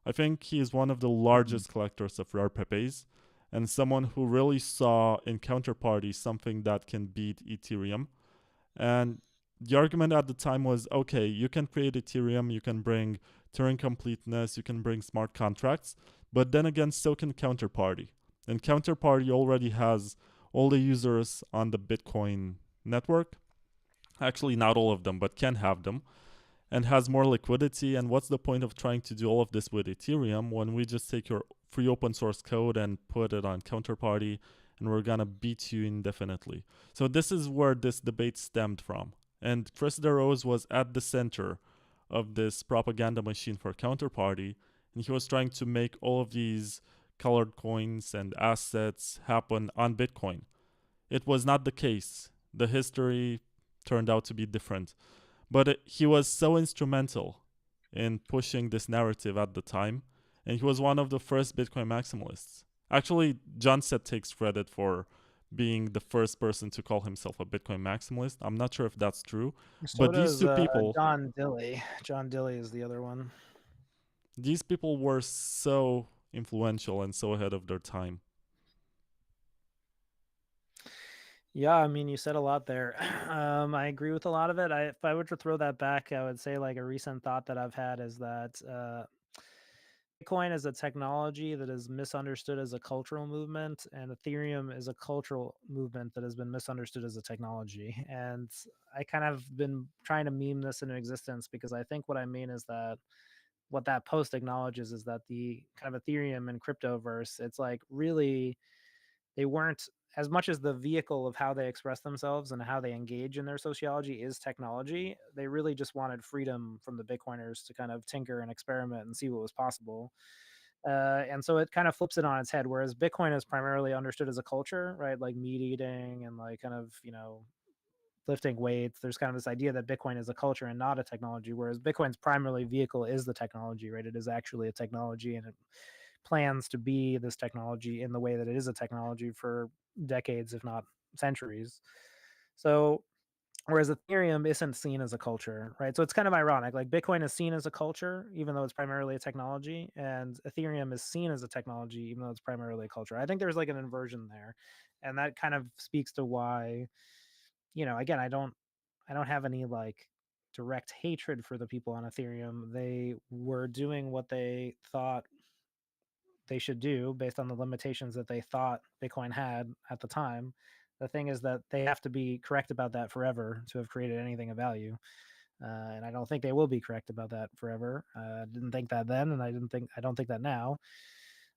A: I think he is one of the largest collectors of rare pepes and someone who really saw in Counterparty something that can beat Ethereum. And the argument at the time was, okay, you can create Ethereum, you can bring Turing completeness, you can bring smart contracts, but then again, so can Counterparty. And Counterparty already has all the users on the Bitcoin network. Actually, not all of them, but can have them, and has more liquidity. And what's the point of trying to do all of this with Ethereum when we just take your free open source code and put it on Counterparty and we're gonna beat you indefinitely? So this is where this debate stemmed from. And Chris DeRose was at the center of this propaganda machine for Counterparty, and he was trying to make all of these colored coins and assets happen on Bitcoin. It was not the case. The history turned out to be different. But he was so instrumental in pushing this narrative at the time, and he was one of the first Bitcoin maximalists. Actually, John Set takes credit for being the first person to call himself a Bitcoin maximalist. I'm not sure if that's true,
B: So
A: but these
B: does
A: two people,
B: John Dilley. John Dilley is the other one.
A: these people were so influential and so ahead of their time.
B: Yeah, I mean, you said a lot there. I agree with a lot of it. If I were to throw that back, I would say like a recent thought that I've had is that Bitcoin is a technology that is misunderstood as a cultural movement, and Ethereum is a cultural movement that has been misunderstood as a technology. And I kind of been trying to meme this into existence because I think what I mean is that what that post acknowledges is that the kind of Ethereum and cryptoverse, it's like really they weren't as much as the vehicle of how they express themselves and how they engage in their sociology is technology. They really just wanted freedom from the Bitcoiners to kind of tinker and experiment and see what was possible. And so it kind of flips it on its head. Whereas Bitcoin is primarily understood as a culture, right? Like meat eating and like kind of, lifting weights. There's kind of this idea that Bitcoin is a culture and not a technology, whereas Bitcoin's primary vehicle is the technology, right? It is actually a technology and it plans to be this technology in the way that it is a technology for decades, if not centuries. So, whereas Ethereum isn't seen as a culture, right? So it's kind of ironic. Like Bitcoin is seen as a culture, even though it's primarily a technology, and Ethereum is seen as a technology, even though it's primarily a culture. I think there's like an inversion there, and that kind of speaks to why, again, I don't have any like direct hatred for the people on Ethereum. They were doing what they thought they should do based on the limitations that they thought Bitcoin had at the time. The thing is that they have to be correct about that forever to have created anything of value. And I don't think they will be correct about that forever. I didn't think that then, and I don't think that now.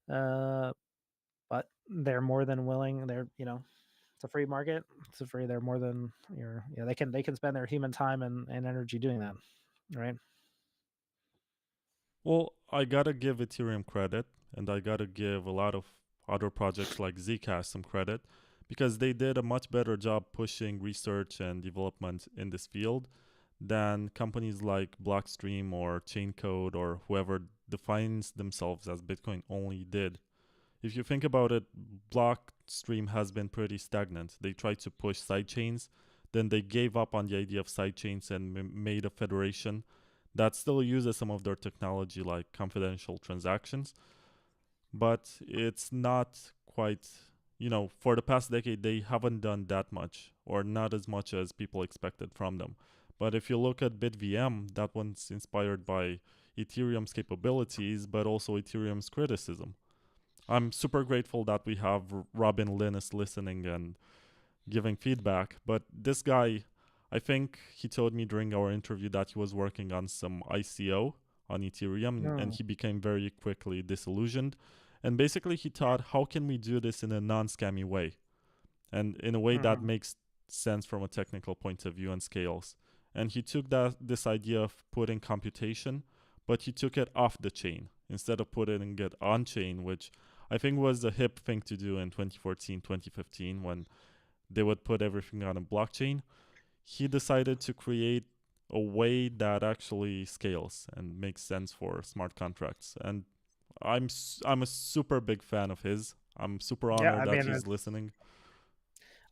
B: But they're more than willing. It's a free market. It's a free. They're more than they can spend their human time and energy doing that, right?
A: Well, I gotta give Ethereum credit, and I gotta give a lot of other projects like Zcash some credit, because they did a much better job pushing research and development in this field than companies like Blockstream or Chaincode or whoever defines themselves as Bitcoin only did. If you think about it, Blockstream has been pretty stagnant. They tried to push sidechains, then they gave up on the idea of sidechains and made a federation that still uses some of their technology like confidential transactions, but it's not quite, for the past decade, they haven't done that much or not as much as people expected from them. But if you look at BitVM, that one's inspired by Ethereum's capabilities, but also Ethereum's criticism. I'm super grateful that we have Robin Linus listening and giving feedback, but this guy, I think he told me during our interview that he was working on some ICO on Ethereum, and he became very quickly disillusioned. And basically, he thought, how can we do this in a non scammy way? And in a way that makes sense from a technical point of view and scales. And he took this idea of putting computation, but he took it off the chain instead of putting it on chain, which I think was the hip thing to do in 2014, 2015, when they would put everything on a blockchain. He decided to create a way that actually scales and makes sense for smart contracts. And I'm a super big fan of his. I'm super
B: Yeah,
A: honored
B: I
A: that
B: mean,
A: he's listening.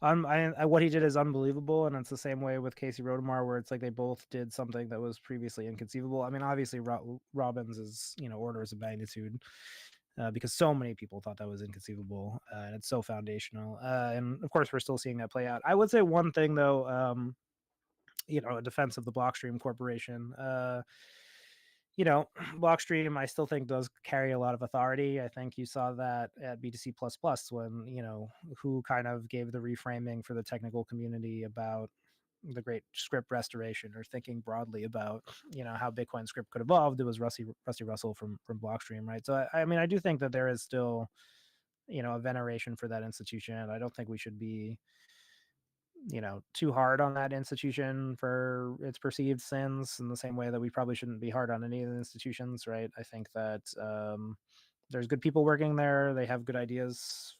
B: what he did is unbelievable, and it's the same way with Casey Rodarmor, where it's like they both did something that was previously inconceivable. I mean, obviously, Robbins is orders of magnitude, because so many people thought that was inconceivable, and it's so foundational. And of course, we're still seeing that play out. I would say one thing though, a defense of the Blockstream Corporation. Blockstream, I still think does carry a lot of authority. I think you saw that at BTC when, who kind of gave the reframing for the technical community about the great script restoration, or thinking broadly about, how Bitcoin script could evolve. It was Rusty Russell from Blockstream, right? So I mean, I do think that there is still, a veneration for that institution. I don't think we should be, too hard on that institution for its perceived sins, in the same way that we probably shouldn't be hard on any of the institutions, right? I think that there's good people working there. They have good ideas,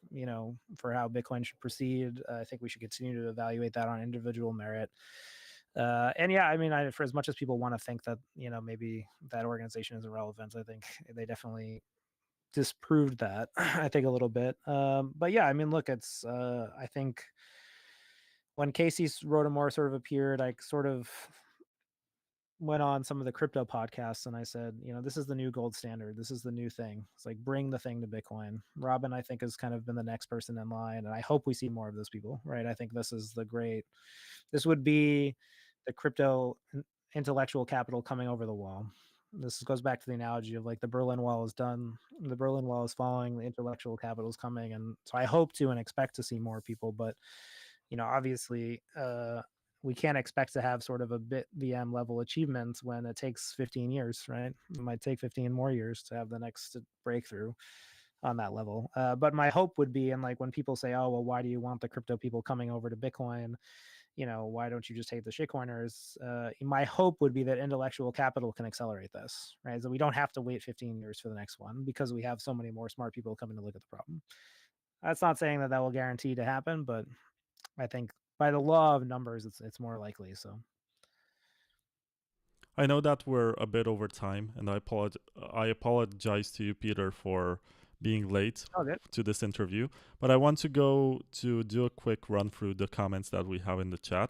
B: for how Bitcoin should proceed. I think we should continue to evaluate that on individual merit. And yeah, I mean, for as much as people want to think that, maybe that organization is irrelevant, I think they definitely disproved that, I think, a little bit. But yeah, I mean, look, it's, I think when Casey Rodarmor sort of appeared, I sort of went on some of the crypto podcasts and I said, this is the new gold standard. This is the new thing. It's like, bring the thing to Bitcoin. Robin, I think, has kind of been the next person in line. And I hope we see more of those people, right? I think this would be the crypto intellectual capital coming over the wall. This goes back to the analogy of like the Berlin Wall is done, the Berlin Wall is falling, the intellectual capital is coming. And so I hope to and expect to see more people, but obviously, we can't expect to have sort of a bit VM level achievement when it takes 15 years, right? It might take 15 more years to have the next breakthrough on that level. But my hope would be, and like when people say, oh, well, why do you want the crypto people coming over to Bitcoin? Why don't you just take the shitcoiners? My hope would be that intellectual capital can accelerate this, right? So we don't have to wait 15 years for the next one, because we have so many more smart people coming to look at the problem. That's not saying that will guarantee to happen, but I think by the law of numbers, it's more likely. So
A: I know that we're a bit over time, and I apologize to you, Peter, for being late
B: good.
A: to this interview. But I want to go to do a quick run through the comments that we have in the chat,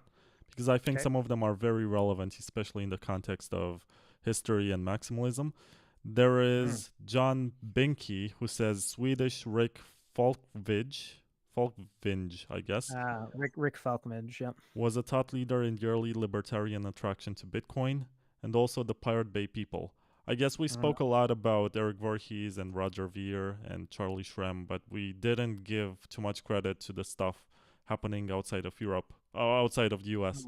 A: because I think
B: Okay.
A: some of them are very relevant, especially in the context of history and maximalism. There is John Binky, who says Swedish Rick Falkvinge, I guess,
B: Rick Falkmage, yep.
A: was a thought leader in the early libertarian attraction to Bitcoin, and also the Pirate Bay people. I guess we spoke a lot about Eric Voorhees and Roger Ver and Charlie Shrem, but we didn't give too much credit to the stuff happening outside of Europe, outside of the US.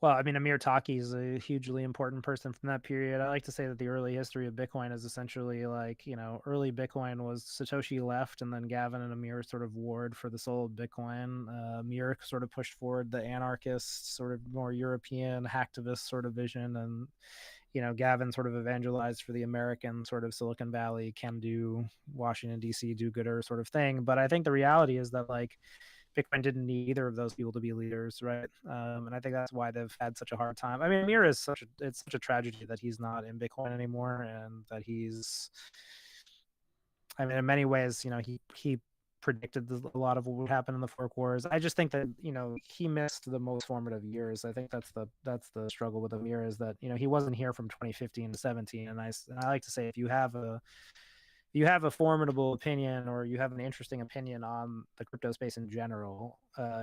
B: Well, I mean, Amir Taaki is a hugely important person from that period. I like to say that the early history of Bitcoin is essentially like, early Bitcoin was Satoshi left, and then Gavin and Amir sort of warred for the soul of Bitcoin. Amir sort of pushed forward the anarchist, sort of more European hacktivist sort of vision, and Gavin sort of evangelized for the American sort of Silicon Valley, can do Washington D.C. do-gooder sort of thing. But I think the reality is that like Bitcoin didn't need either of those people to be leaders, right? And I think that's why they've had such a hard time. I mean, Amir is it's such a tragedy that he's not in Bitcoin anymore, and that I mean, in many ways, he predicted a lot of what would happen in the fork wars. I just think that he missed the most formative years. I think that's the struggle with Amir, is that he wasn't here from 2015 to 17. And I like to say, if you have a formidable opinion, or you have an interesting opinion on the crypto space in general,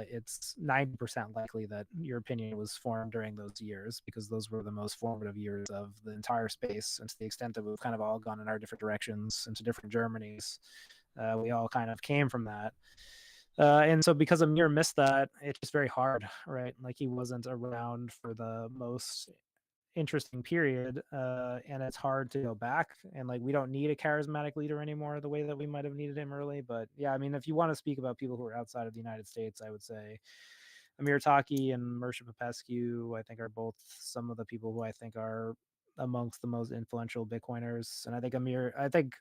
B: it's 90% likely that your opinion was formed during those years, because those were the most formative years of the entire space. And to the extent that we've kind of all gone in our different directions into different Germanys, we all kind of came from that. And so because Amir missed that, it's just very hard, right? Like, he wasn't around for the most interesting period, and it's hard to go back, and like, we don't need a charismatic leader anymore the way that we might have needed him early. But yeah, I mean, if you want to speak about people who are outside of the United States, I would say Amir Taaki and Mircea Popescu, I think, are both some of the people who I think are amongst the most influential Bitcoiners. And I think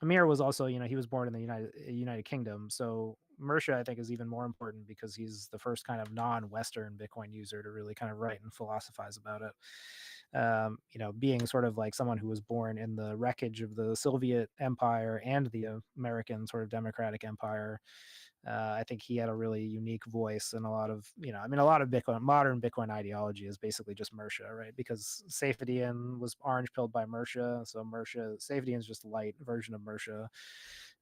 B: Amir was also, he was born in the United Kingdom. So Mircea, I think, is even more important because he's the first kind of non-Western Bitcoin user to really kind of write and philosophize about it. Being sort of like someone who was born in the wreckage of the Soviet Empire and the American sort of democratic empire. I think he had a really unique voice, and a lot of Bitcoin, modern Bitcoin ideology is basically just Mircea, right? Because Saifedean was orange pilled by Mircea, so Saifedean is just a light version of Mircea,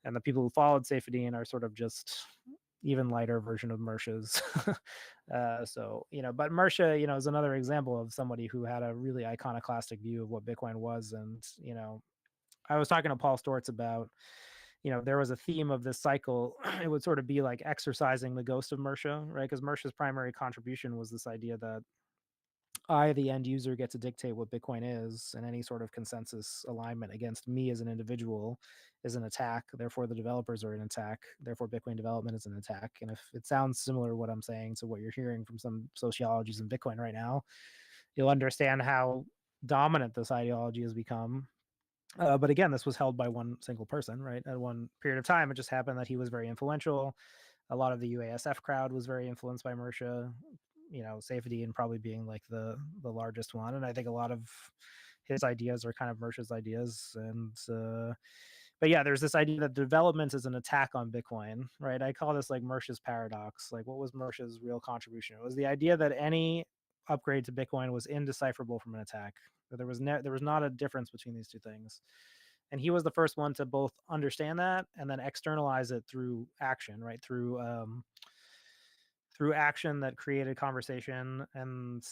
B: and the people who followed Saifedean are sort of just even lighter version of Mircea's. But Mircea, is another example of somebody who had a really iconoclastic view of what Bitcoin was, and I was talking to Paul Stortz about, there was a theme of this cycle. It would sort of be like exercising the ghost of Mircea, right? Because Mircea's primary contribution was this idea that I, the end user, get to dictate what Bitcoin is, and any sort of consensus alignment against me as an individual is an attack. Therefore, the developers are an attack. Therefore, Bitcoin development is an attack. And if it sounds similar, what I'm saying, to what you're hearing from some sociologies in Bitcoin right now, you'll understand how dominant this ideology has become. But again, this was held by one single person, right? At one period of time, it just happened that he was very influential. A lot of the UASF crowd was very influenced by Mircea. Saifedean probably being like the largest one, and I think a lot of his ideas are kind of Mircea's ideas. And but yeah, there's this idea that development is an attack on Bitcoin, right? I call this like Mircea's paradox. Like, what was Mircea's real contribution? It was the idea that any upgrade to Bitcoin was indecipherable from an attack. There was not a difference between these two things. And he was the first one to both understand that and then externalize it through action, right? Through action that created conversation. And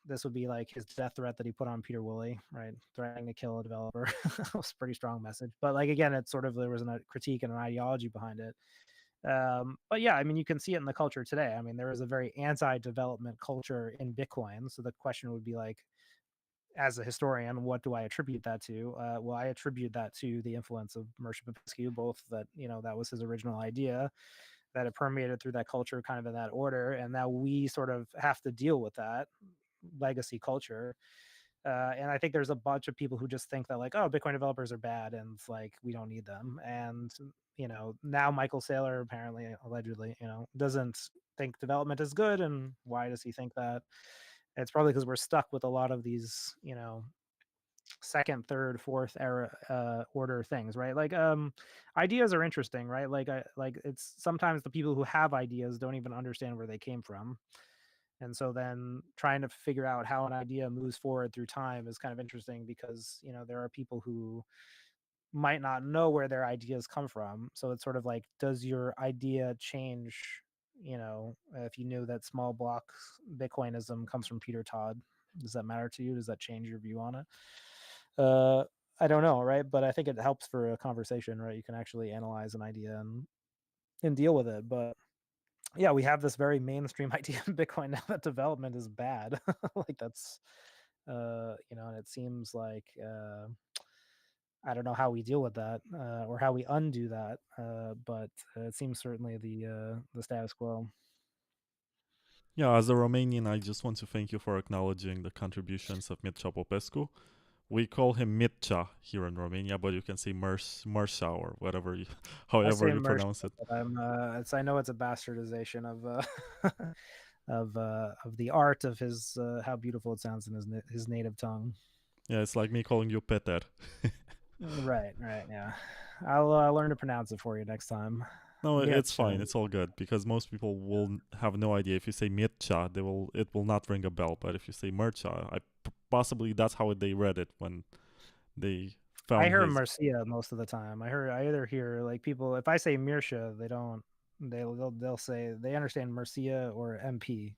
B: this would be like his death threat that he put on Peter Woolley, right? Threatening to kill a developer. That was a pretty strong message. But like, again, it's sort of, there was a critique and an ideology behind it. But yeah, I mean, you can see it in the culture today. I mean, there is a very anti-development culture in Bitcoin. So the question would be like, as a historian, what do I attribute that to? Well, I attribute that to the influence of Mircea Popescu, both that, that was his original idea, that it permeated through that culture kind of in that order. And now we sort of have to deal with that legacy culture. And I think there's a bunch of people who just think that like, oh, Bitcoin developers are bad and like, we don't need them. And, now Michael Saylor apparently, allegedly, doesn't think development is good. And why does he think that? And it's probably because we're stuck with a lot of these, second, third, fourth era order things, right? Like ideas are interesting, right? Like it's sometimes the people who have ideas don't even understand where they came from. And so then trying to figure out how an idea moves forward through time is kind of interesting because, there are people who might not know where their ideas come from. So it's sort of like, does your idea change, if you knew that small block Bitcoinism comes from Peter Todd? Does that matter to you? Does that change your view on it? I don't know, right? But I think it helps for a conversation, right? You can actually analyze an idea and deal with it. But yeah, we have this very mainstream idea in Bitcoin now that development is bad. Like that's, and it seems like, I don't know how we deal with that or how we undo that, but it seems certainly the status quo.
A: Yeah, as a Romanian, I just want to thank you for acknowledging the contributions of Mircea Popescu. We call him Mircea here in Romania, but you can say Mircea or whatever,
B: I
A: however
B: say
A: you
B: Mircea,
A: pronounce it.
B: but I know it's a bastardization of of the art of his how beautiful it sounds in his native tongue.
A: Yeah, it's like me calling you Peter.
B: Right, yeah. I'll learn to pronounce it for you next time.
A: No, it's
B: Mircea.
A: fine. It's all good because most people will have no idea. If you say Mircea, it will not ring a bell. But if you say Mircea, possibly that's how they read it when they
B: I
A: found
B: hear
A: his.
B: Mircea most of the time. I either hear like people, if I say Mircea, they don't, they'll say they understand Mircea or MP.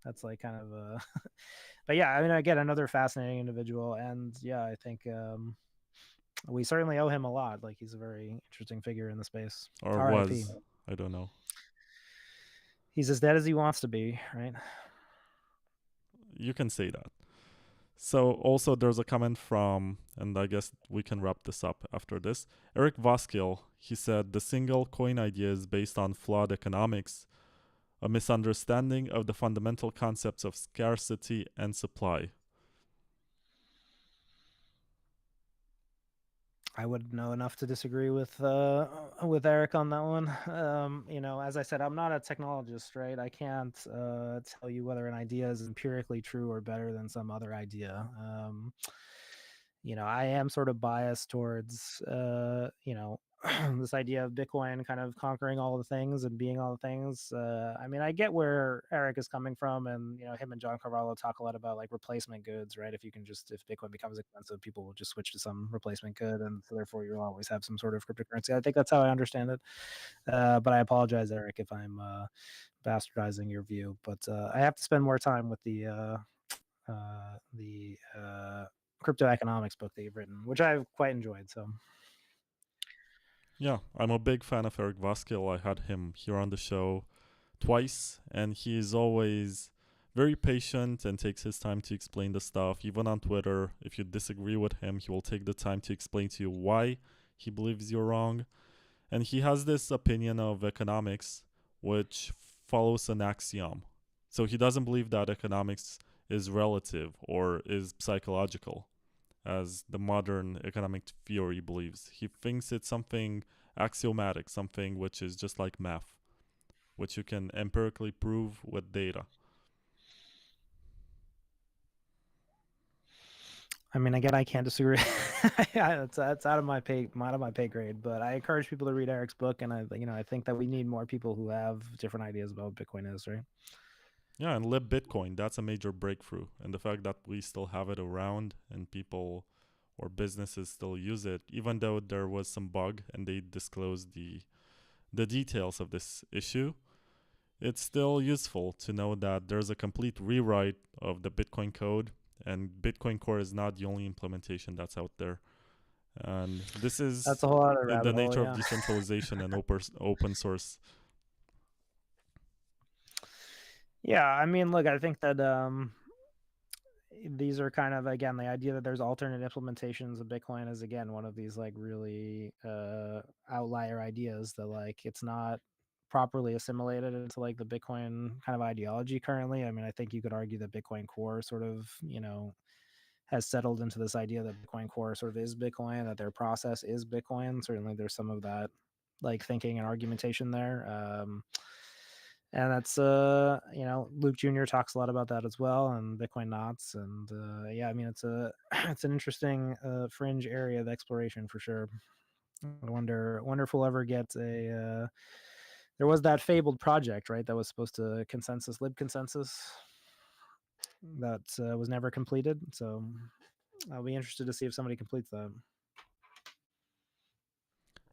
B: That's like kind of a, but yeah, I mean, again, another fascinating individual. And yeah, I think we certainly owe him a lot. Like he's a very interesting figure in the space.
A: Or
B: RIP.
A: was. I don't know.
B: He's as dead as he wants to be, right?
A: You can say that. So also there's a comment from, and I guess we can wrap this up after this. Eric Voskill, he said the single coin idea is based on flawed economics, a misunderstanding of the fundamental concepts of scarcity and supply.
B: I wouldn't know enough to disagree with Eric on that one. You know, as I said, I'm not a technologist, right? I can't tell you whether an idea is empirically true or better than some other idea. You know, I am sort of biased towards you know, this idea of Bitcoin kind of conquering all the things and being all the things. I mean, I get where Eric is coming from, and you know, him and John Carvalho talk a lot about like replacement goods, right? If you can just, if Bitcoin becomes expensive, people will just switch to some replacement good, and so therefore you'll always have some sort of cryptocurrency. I think that's how I understand it. But I apologize, Eric, if I'm bastardizing your view. But I have to spend more time with the crypto economics book that you've written, which I've quite enjoyed. So.
A: Yeah, I'm a big fan of Eric Vaskill. I had him here on the show twice, and he's always very patient and takes his time to explain the stuff. Even on Twitter, if you disagree with him, he will take the time to explain to you why he believes you're wrong. And he has this opinion of economics which follows an axiom. So he doesn't believe that economics is relative or is psychological, as the modern economic theory believes. He thinks it's something axiomatic, something which is just like math, which you can empirically prove with data.
B: I mean, again, I can't disagree. It's out of my pay grade. But I encourage people to read Eric's book, and I think that we need more people who have different ideas about what Bitcoin is, right?
A: Yeah, and lib Bitcoin, that's a major breakthrough. And the fact that we still have it around and people or businesses still use it, even though there was some bug and they disclosed the details of this issue, it's still useful to know that there's a complete rewrite of the Bitcoin code, and Bitcoin Core is not the only implementation that's out there. And this
B: That's
A: is
B: a whole other
A: in the
B: rabbit hole,
A: nature of
B: yeah.
A: decentralization and open source.
B: Yeah, I mean, look, I think that these are kind of, again, the idea that there's alternate implementations of Bitcoin is, again, one of these like really outlier ideas that like it's not properly assimilated into like the Bitcoin kind of ideology currently. I mean, I think you could argue that Bitcoin Core sort of, you know, has settled into this idea that Bitcoin Core sort of is Bitcoin, that their process is Bitcoin. Certainly there's some of that like thinking and argumentation there. And that's you know, Luke Jr. talks a lot about that as well, and Bitcoin knots. And yeah, I mean, it's a it's an interesting fringe area of exploration for sure. I wonder if we'll ever get a there was that fabled project, right, that was supposed to lib consensus that was never completed. So I'll be interested to see if somebody completes that.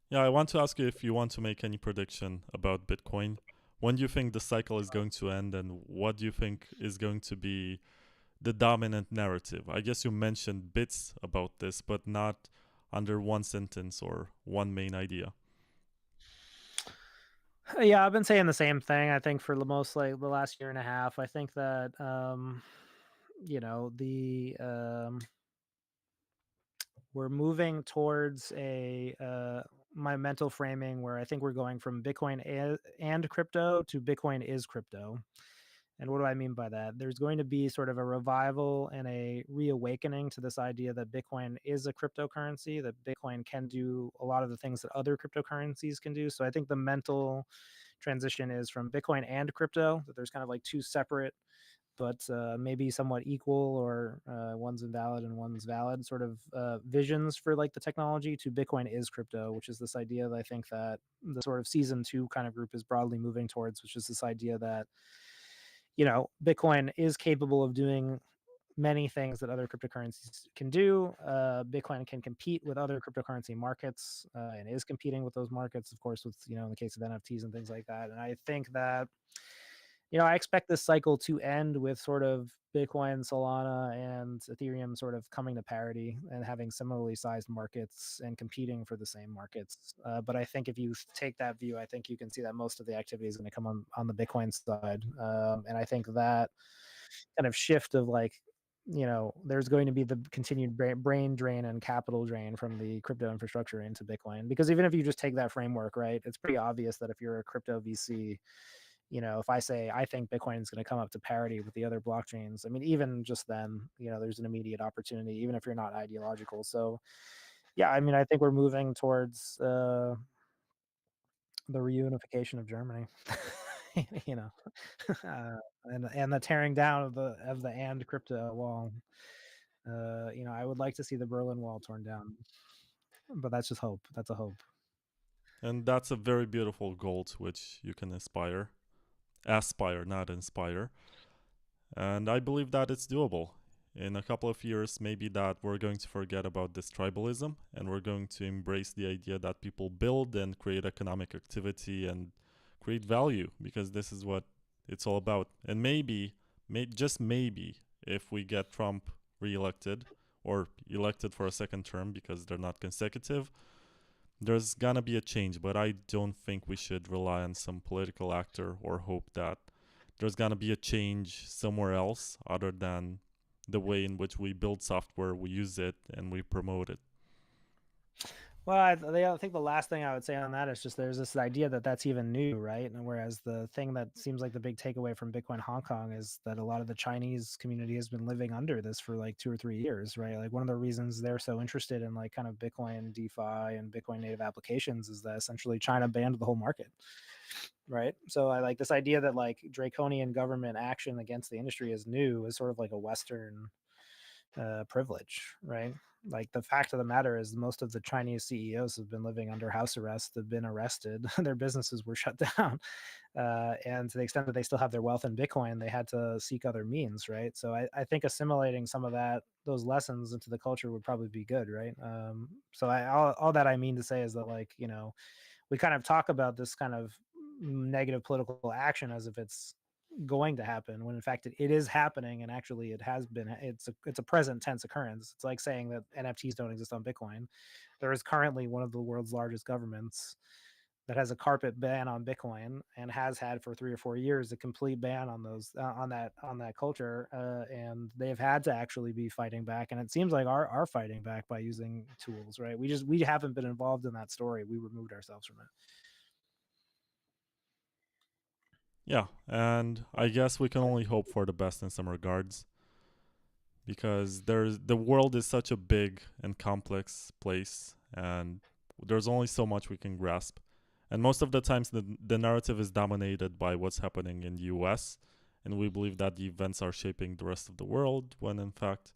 A: Yeah, I want to ask you if you want to make any prediction about Bitcoin. When do you think the cycle is going to end, and what do you think is going to be the dominant narrative? I guess you mentioned bits about this, but not under one sentence or one main idea.
B: Yeah, I've been saying the same thing. I think for the most like the last year and a half, I think that you know, the we're moving towards a my mental framing where I think we're going from Bitcoin and crypto to Bitcoin is crypto. And what do I mean by that? There's going to be sort of a revival and a reawakening to this idea that Bitcoin is a cryptocurrency, that Bitcoin can do a lot of the things that other cryptocurrencies can do. So I think the mental transition is from Bitcoin and crypto, that there's kind of like two separate but maybe somewhat equal, or one's invalid and one's valid sort of visions for like the technology, to Bitcoin is crypto, which is this idea that I think that the sort of season 2 kind of group is broadly moving towards, which is this idea that, you know, Bitcoin is capable of doing many things that other cryptocurrencies can do. Bitcoin can compete with other cryptocurrency markets and is competing with those markets, of course, with, you know, in the case of NFTs and things like that. And I think that, you know, I expect this cycle to end with sort of Bitcoin, Solana, and Ethereum sort of coming to parity and having similarly sized markets and competing for the same markets. But I think if you take that view, I think you can see that most of the activity is going to come on the Bitcoin side. And I think that kind of shift of like, you know, there's going to be the continued brain drain and capital drain from the crypto infrastructure into Bitcoin. Because even if you just take that framework, right, it's pretty obvious that if you're a crypto VC, you know, if I say I think Bitcoin is going to come up to parity with the other blockchains, I mean, even just then, you know, there's an immediate opportunity, even if you're not ideological. So Yeah, I mean, I think we're moving towards the reunification of Germany. you know, and the tearing down of the and crypto wall. I would like to see the Berlin Wall torn down, but that's just hope. That's a hope.
A: And that's a very beautiful goal to which you can aspire, not inspire. And I believe that it's doable. In a couple of years, maybe that we're going to forget about this tribalism and we're going to embrace the idea that people build and create economic activity and create value, because this is what it's all about. And maybe, just maybe, if we get Trump reelected or elected for a second term because they're not consecutive, there's gonna be a change. But I don't think we should rely on some political actor or hope that there's gonna be a change somewhere else other than the way in which we build software, we use it, and we promote it.
B: Well, I think the last thing I would say on that is just there's this idea that that's even new, right? And whereas the thing that seems like the big takeaway from Bitcoin Hong Kong is that a lot of the Chinese community has been living under this for like 2 or 3 years, right? Like one of the reasons they're so interested in like kind of Bitcoin DeFi and Bitcoin native applications is that essentially China banned the whole market, right? So I like this idea that like draconian government action against the industry is new is sort of like a Western privilege, right? Like the fact of the matter is, most of the Chinese CEOs have been living under house arrest, have been arrested, their businesses were shut down, and to the extent that they still have their wealth in Bitcoin, they had to seek other means, right? So I think assimilating some of those lessons into the culture would probably be good, right? All that I mean to say is that like we kind of talk about this kind of negative political action as if it's going to happen when in fact it is happening, and actually it has been. It's a present tense occurrence. It's like saying that NFTs don't exist on Bitcoin. There is currently one of the world's largest governments that has a carpet ban on Bitcoin and has had for 3 or 4 years a complete ban on those on that culture, and they've had to actually be fighting back, and it seems like are fighting back by using tools, right? We haven't been involved in that story. We removed ourselves from it.
A: Yeah, and I guess we can only hope for the best in some regards, because the world is such a big and complex place, and there's only so much we can grasp. And most of the times, the narrative is dominated by what's happening in the US, and we believe that the events are shaping the rest of the world, when in fact,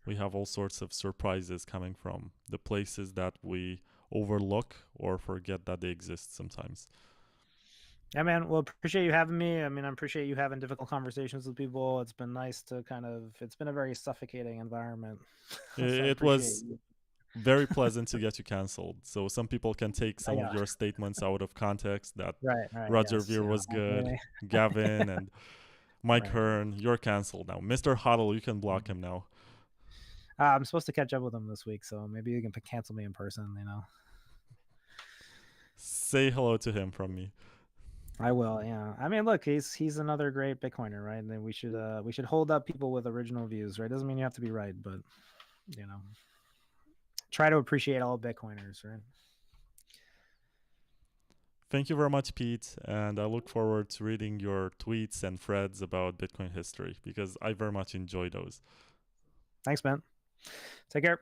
A: we have all sorts of surprises coming from the places that we overlook or forget that they exist sometimes.
B: Yeah, man. Well, appreciate you having me. I mean, I appreciate you having difficult conversations with people. It's been nice to it's been a very suffocating environment. So I
A: It
B: appreciate
A: was
B: you.
A: very pleasant to get you canceled. So some people can take some of
B: Yeah,
A: your statements out of context, that
B: right.
A: Roger
B: Yes.
A: Veer
B: Yeah.
A: was good, Gavin and Mike
B: Right.
A: Hearn, you're canceled now. Mr. Huddle, you can block him now.
B: I'm supposed to catch up with him this week, so maybe you can cancel me in person.
A: Say hello to him from me.
B: I will. Yeah. I mean, look, he's another great Bitcoiner, right? And then we should hold up people with original views, right? Doesn't mean you have to be right, but you know, try to appreciate all Bitcoiners, right?
A: Thank you very much, Pete, and I look forward to reading your tweets and threads about Bitcoin history, because I very much enjoy those.
B: Thanks, man. Take care.